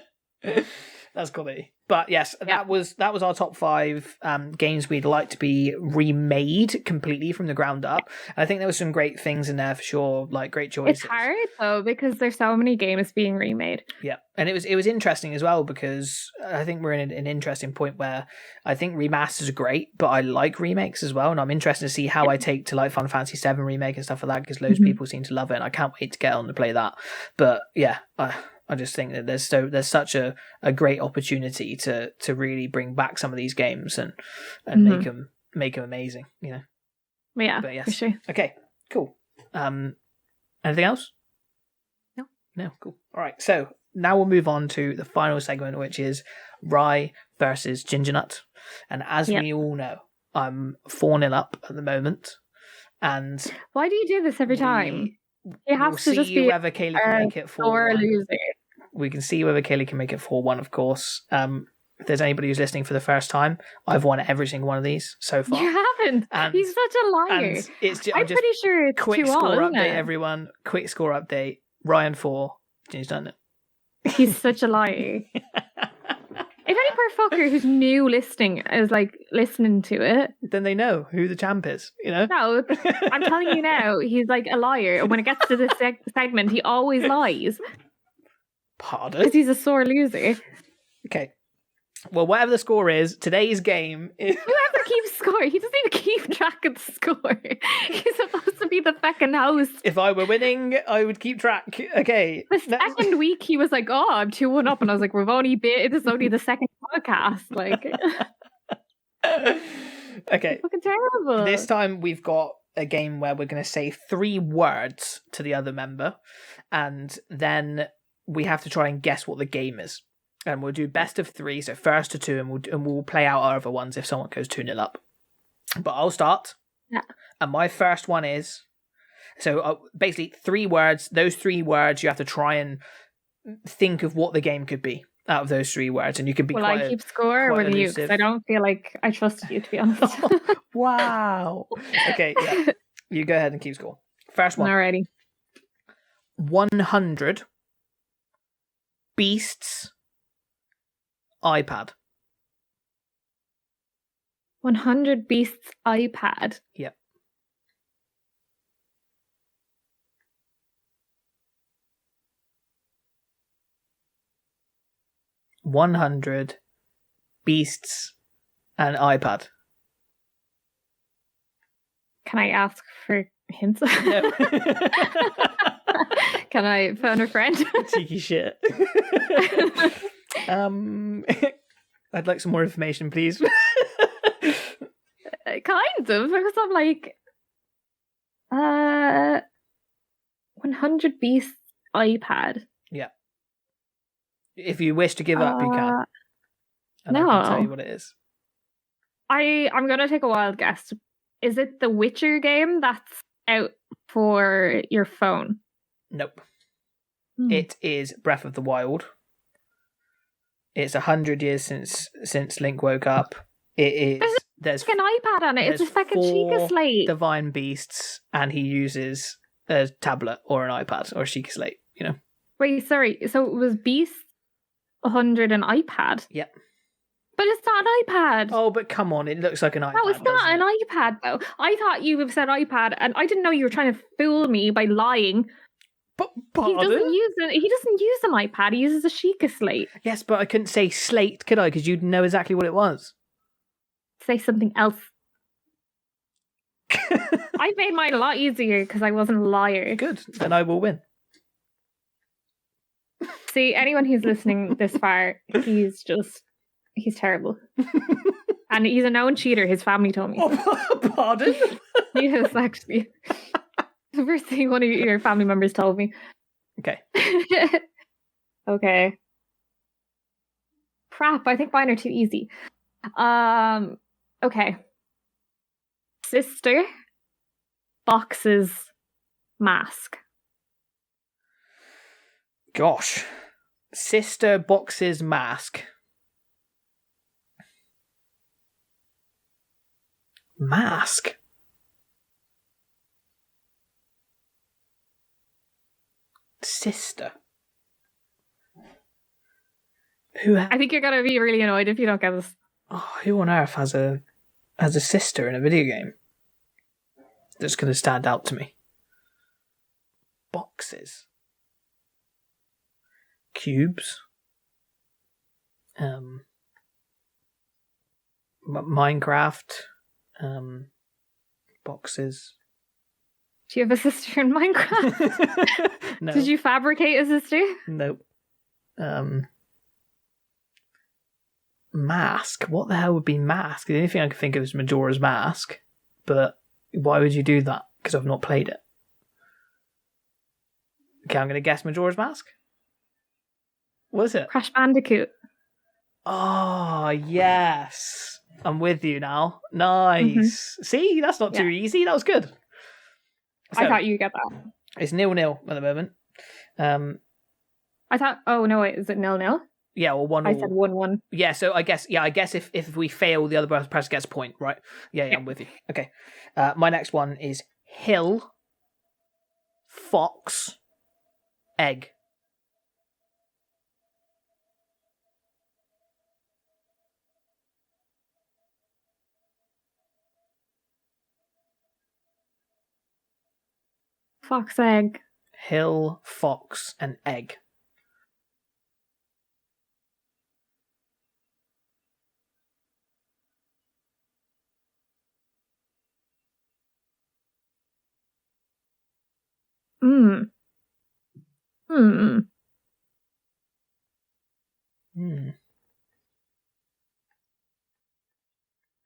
That's comedy. But yes, that was our top 5 games we'd like to be remade completely from the ground up. And I think there were some great things in there for sure, like great choices. It's hard though because there's so many games being remade. Yeah, and it was interesting as well because I think we're in an interesting point where I think remasters are great, but I like remakes as well, and I'm interested to see how I take to like Final Fantasy VII remake and stuff like that because loads of people seem to love it, and I can't wait to get on to play that. But yeah, I just think that there's such a great opportunity to really bring back some of these games and make them amazing, Yeah, but yes. for sure. Okay, cool. Anything else? No, cool. All right, so now we'll move on to the final segment, which is Rye versus Gingernut. And as we all know, I'm 4-0 up at the moment. And why do you do this every time? It has to just be whether Kayleigh can make it 4-1. Losing. We can see whether Kayleigh can make it 4-1, of course. If there's anybody who's listening for the first time, I've won every single one of these so far. You haven't. He's such a liar. I'm pretty sure it's quick 2-2, score isn't update, it? everyone. Quick score update. Ryan 4. Ginger's done it. He's such a liar. If any poor fucker who's new listening is like listening to it, then they know who the champ is, No, I'm telling you now, he's like a liar. And when it gets to this segment, he always lies. Pardon? Because he's a sore loser. Okay. Well, whatever the score is, today's game is... Whoever keeps score, he doesn't even keep track of the score. He's supposed to be the fucking host. If I were winning, I would keep track. Okay. The second week, he was like, oh, I'm 2-1 up. And I was like, this is only the second podcast. Like... Okay. Fucking terrible. This time we've got a game where we're going to say 3 words to the other member. And then we have to try and guess what the game is. And we'll do best of 3, so first to 2, and we'll play out our other ones if someone goes 2-0 up. But I'll start. Yeah. And my first one is... So basically 3 words. Those 3 words, you have to try and think of what the game could be out of those 3 words. And you can be Will I keep score or will you? Because I don't feel like I trust you, to be honest. Wow. Okay, yeah. You go ahead and keep score. First one. Alrighty. 100 Beasts iPad. 100 Beasts iPad. Yep. $100 Beasts and iPad. Can I ask for hints? No. Can I phone a friend? Cheeky shit. I'd like some more information, please. Kind of, because I'm like 100 Beasts iPad. Yeah. If you wish to give up, you can. And no. I can tell you what it is. I'm gonna take a wild guess. Is it the Witcher game that's out for your phone? Nope. It is Breath of the Wild. It's 100 years since Link woke up. It is there's an iPad on it. It's a there's fucking Sheikah 4 Slate. divine beasts, and he uses a tablet or an iPad or a Sheikah Slate. Wait, sorry. So it was Beast 100 and iPad? Yep. But it's not an iPad. Oh, but come on, it looks like an iPad. No, it's not doesn't an it? iPad, though. I thought you said iPad, and I didn't know you were trying to fool me by lying. But He pardon? doesn't use an iPad. He uses a Sheikah Slate. Yes, but I couldn't say slate, could I? Because you'd know exactly what it was. Say something else. I made mine a lot easier because I wasn't a liar. Good, then I will win. See, anyone who's listening this far, he's terrible. And he's a known cheater, his family told me. Oh, pardon? Yes, actually. The first thing one of your family members told me. Okay. Okay. Crap, I think mine are too easy. Okay. Sister boxes mask. Gosh. Sister boxes mask. Mask? Sister? I think you're gonna be really annoyed if you don't get this. Who on earth has a sister in a video game that's going to stand out to me? Boxes, cubes, Minecraft, boxes. Do you have a sister in Minecraft? No. Did you fabricate a sister? Nope. Mask. What the hell would be mask? The only thing I could think of is Majora's Mask. But why would you do that? Because I've not played it. Okay, I'm going to guess Majora's Mask. What is it? Crash Bandicoot. Oh, yes. I'm with you now. Nice. See, that's not too easy. That was good. So, I thought you'd get that. it's 0-0 at the moment. I thought, oh no, wait, is it 0-0? Yeah, or 1-1. I said 1-1. Yeah, so I guess if we fail, the other person gets a point, right? Yeah, I'm with you. Okay. My next one is hill, fox, egg. Fox egg. Hill, fox, and egg. Hmm.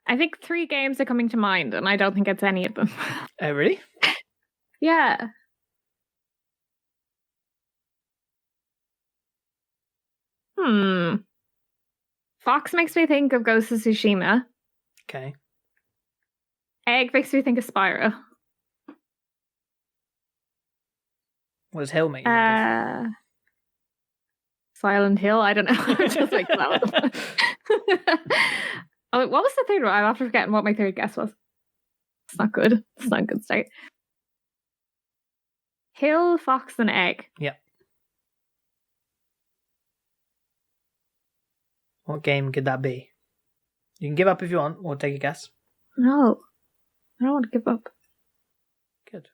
I think 3 games are coming to mind, and I don't think it's any of them. Oh, really? Yeah. Fox makes me think of Ghost of Tsushima. Okay. Egg makes me think of Spyro. What does hill make you think of? Silent Hill? I don't know. I'm just like, that. Oh, what was the third one? I'm after forgetting what my third guess was. It's not good. It's not a good start. Hill, fox, and egg. Yep. What game could that be? You can give up if you want, or take a guess. No. I don't want to give up. Good.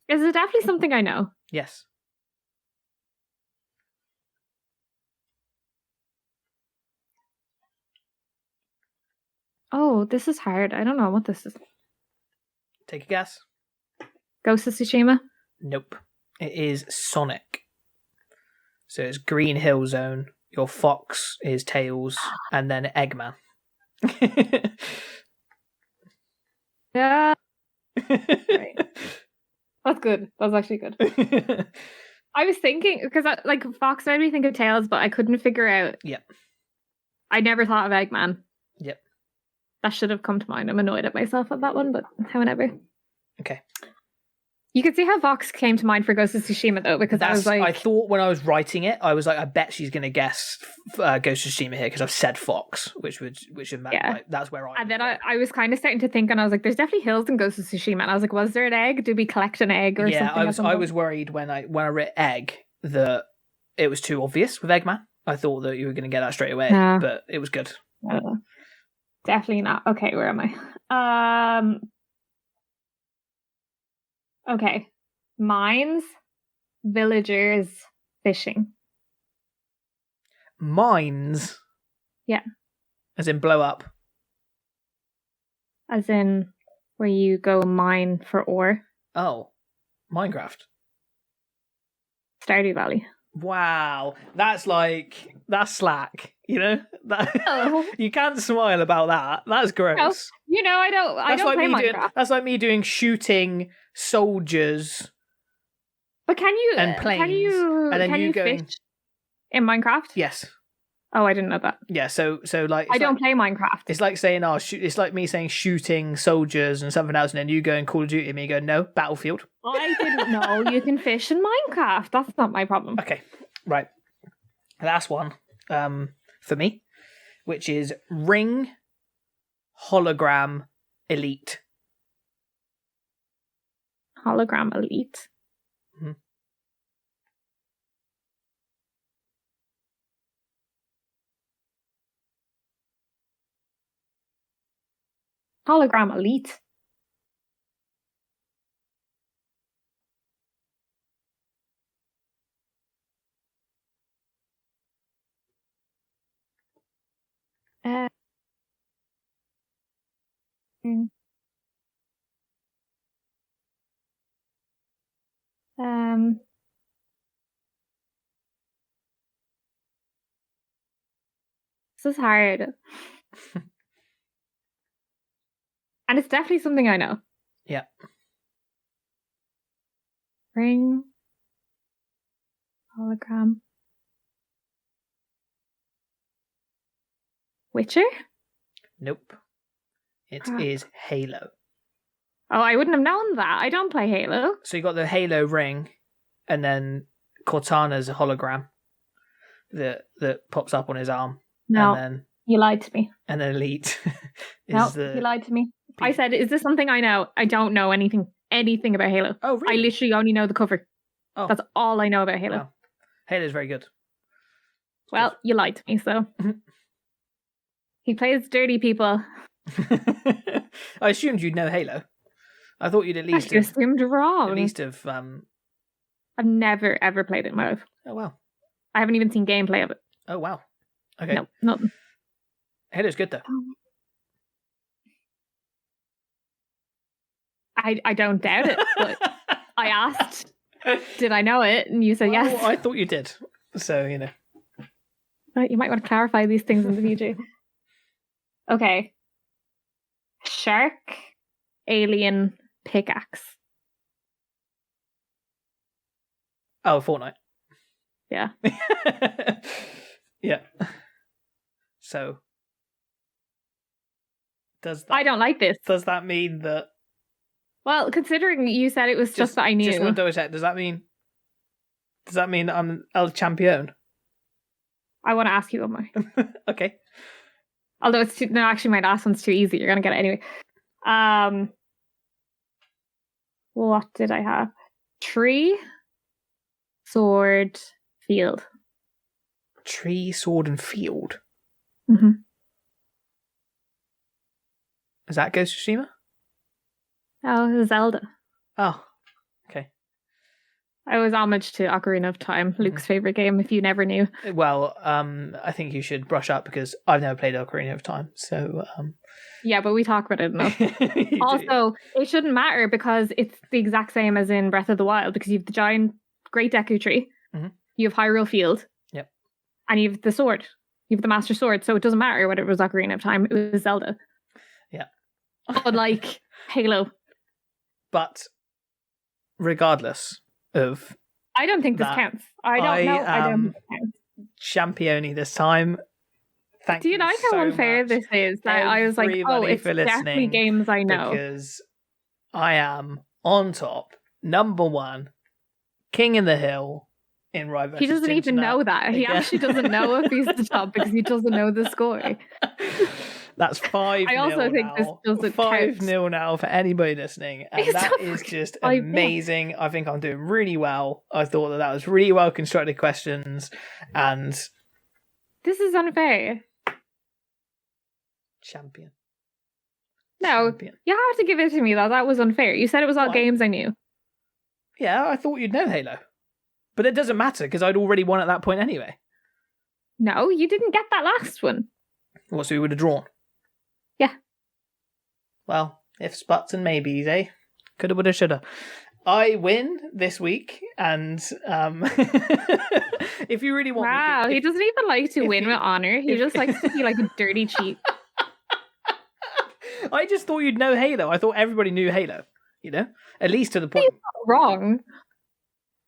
Is it definitely something I know? Yes. Oh, this is hard. I don't know what this is. Take a guess. Ghost of Tsushima? Nope. It is Sonic. So it's Green Hill Zone. Your fox is Tails, and then Eggman. Yeah. Right. That's good. That's actually good. I was thinking, because like Fox made me think of Tails, but I couldn't figure out. Yep. I never thought of Eggman. Yep. That should have come to mind. I'm annoyed at myself at that one, but however. Okay. You could see how Vox came to mind for Ghost of Tsushima though, because I was like, I thought when I was writing it, I was like, I bet she's going to guess Ghost of Tsushima here because I've said Fox, which would meant like, that's where I. And then I was kind of starting to think, and I was like, there's definitely hills in Ghost of Tsushima, and I was like, was there an egg? Did we collect an egg or something? I was worried when I wrote egg that it was too obvious with Eggman. I thought that you were going to get that straight away, but it was good. Definitely not. Okay, where am I? Okay. Mines, villagers, fishing. Mines? Yeah. As in blow up? As in where you go mine for ore. Oh. Minecraft. Stardew Valley. Wow. That's slack, you know? You can't smile about that. That's gross. No, you know, I don't play Minecraft. That's like me doing shooting soldiers. But can you and planes, can you fish in Minecraft? Yes. Oh, I didn't know that. Yeah, so like I don't play Minecraft. It's like saying it's like me saying shooting soldiers and something else, and then you go and Call of Duty and me go, no, Battlefield. I didn't know you can fish in Minecraft. That's not my problem. Okay. Right. Last one for me, which is Ring Hologram Elite. Hologram Elite. Mm-hmm. Hologram Elite. This is hard. And it's definitely something I know. Yeah. Ring. Hologram. Witcher? Nope. It is Halo. Oh, I wouldn't have known that. I don't play Halo. So you got the Halo ring, and then Cortana's a hologram that pops up on his arm. No, and then, you lied to me. And then Elite is you lied to me. I said, is this something I know? I don't know anything about Halo. Oh, really? I literally only know the cover. Oh. That's all I know about Halo. Wow. Halo's very good. Well, you lied to me, so. He plays dirty people. I assumed you'd know Halo. I thought you'd at least you assumed wrong. At least have. I've never ever played it in my life. Oh wow! I haven't even seen gameplay of it. Oh wow! Okay. No, nothing. Halo's good though. I don't doubt it, but I asked, did I know it? And you said yes. I thought you did. So you know. You might want to clarify these things in the future. Okay. Shark, alien, pickaxe. Oh, Fortnite. Yeah. Yeah. So, I don't like this. Does that mean that? Well, considering you said it was just that I knew. Just want to double check. Does that mean that I'm El Champion? I want to ask you one more. Okay. Although it's no, actually my last one's too easy. You're gonna get it anyway. What did I have? Tree, sword, field. Tree, sword, and field. Mm-hmm. Is that Ghost of Tsushima? Oh, Zelda. Oh, okay. I was homage to Ocarina of Time, Luke's favorite game, if you never knew. Well, I think you should brush up because I've never played Ocarina of Time, so... Yeah, but we talk about it enough. Also, it shouldn't matter because it's the exact same as in Breath of the Wild because you have the giant Great Deku Tree, you have Hyrule Field, and you have the sword. You have the Master Sword, so it doesn't matter whether it was Ocarina of Time, it was Zelda. Yeah. Unlike Halo. But regardless of... I don't think this counts. I don't know. I don't think this counts. Championi this time. Do you like how unfair this is? That I was like, oh, it's definitely games I know. Because I am on top number 1, King in the Hill in Rye He doesn't even know that. He again. actually doesn't know if he's the top because he doesn't know the score. That's 5-0 I also think now. this doesn't 5-0 now for anybody listening. And It's that not is just 5-0. amazing. I think I'm doing really well. I thought that was really well constructed questions. And This is unfair. champion. No, Champion. you have to give it to me though. That was unfair. You said it was all Why? games I knew. Yeah, I thought you'd know Halo. But it doesn't matter because I'd already won at that point anyway. No, you didn't get that last one. What, so we would have drawn? Yeah. Well, ifs, buts, and maybes, eh? Coulda, woulda, shoulda. I win this week, and if you really want Wow, me he doesn't even like to win with honor. He if- just likes to be like a dirty cheat. I just thought you'd know Halo. I thought everybody knew Halo, you know? At least to the point. Wrong.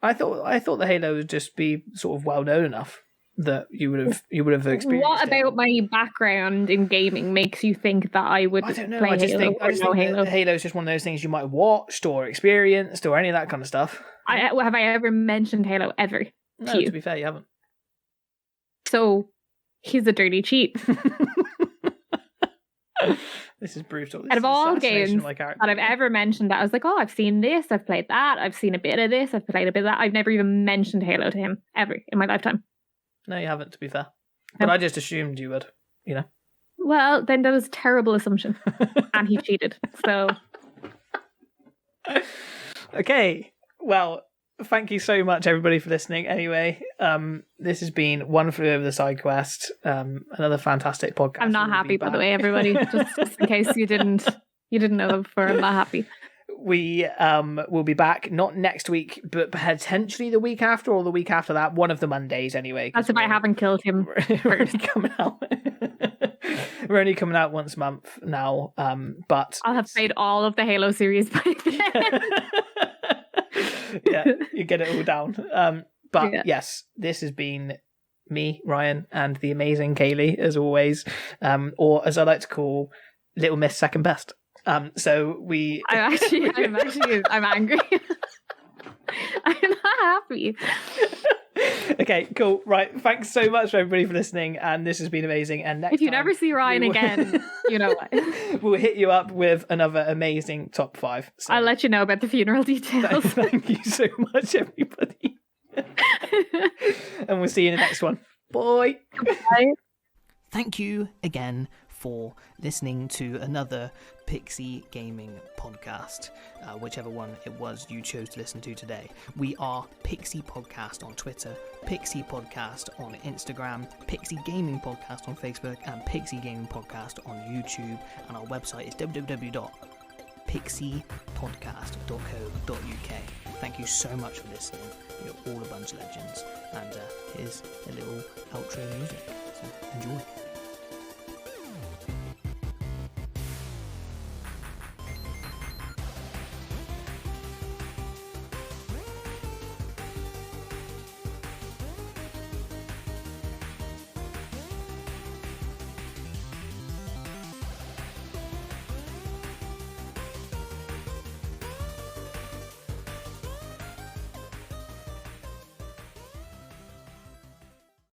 I thought the Halo would just be sort of well known enough that you would have experienced. What it. about my background in gaming makes you think that I would I don't know. play I just Halo think, or know Halo? that Halo's just one of those things you might have watched or experienced or any of that kind of stuff. Have I ever mentioned Halo ever No, to you? to be fair, you haven't. So he's a dirty cheat. This is brutal. This Out is of all assassination games of my character. that I've ever mentioned, that I was like, oh, I've seen this, I've played that, I've seen a bit of this, I've played a bit of that. I've never even mentioned Halo to him ever in my lifetime. No, you haven't, to be fair. But I just assumed you would, you know. Well, then that was a terrible assumption, and he cheated. So Okay. Well, thank you so much, everybody, for listening. Anyway, this has been One Flew Over the Side Quest. Another fantastic podcast. I'm not We'll be happy, by the back. way, everybody. Just in case you didn't know that before, I'm not happy. We will be back not next week, but potentially the week after or the week after that. One of the Mondays, anyway. 'cause That's if I haven't killed him. we're only coming out. We're only coming out once a month now. But I'll have played all of the Halo series by then. yeah, you get it all down. But Yeah. yes, this has been me, Ryan, and the amazing Kayleigh, as always, or as I like to call Little Miss Second Best. So we. I'm angry. I'm not happy. Okay, cool. Right, thanks so much, everybody, for listening, and this has been amazing. And next If you time, never see Ryan we will- again, you know what. we'll hit you up with another amazing top 5. So, I'll let you know about the funeral details. thank you so much, everybody, and we'll see you in the next one. Bye. Bye. Thank you again for listening to another Pixie Gaming podcast, whichever one it was you chose to listen to today. We are Pixie Podcast on Twitter, Pixie Podcast on Instagram, Pixie Gaming Podcast on Facebook, and Pixie Gaming Podcast on YouTube. And our website is www.pixiepodcast.co.uk. Thank you so much for listening. You're all a bunch of legends. And here's a little outro music. So enjoy.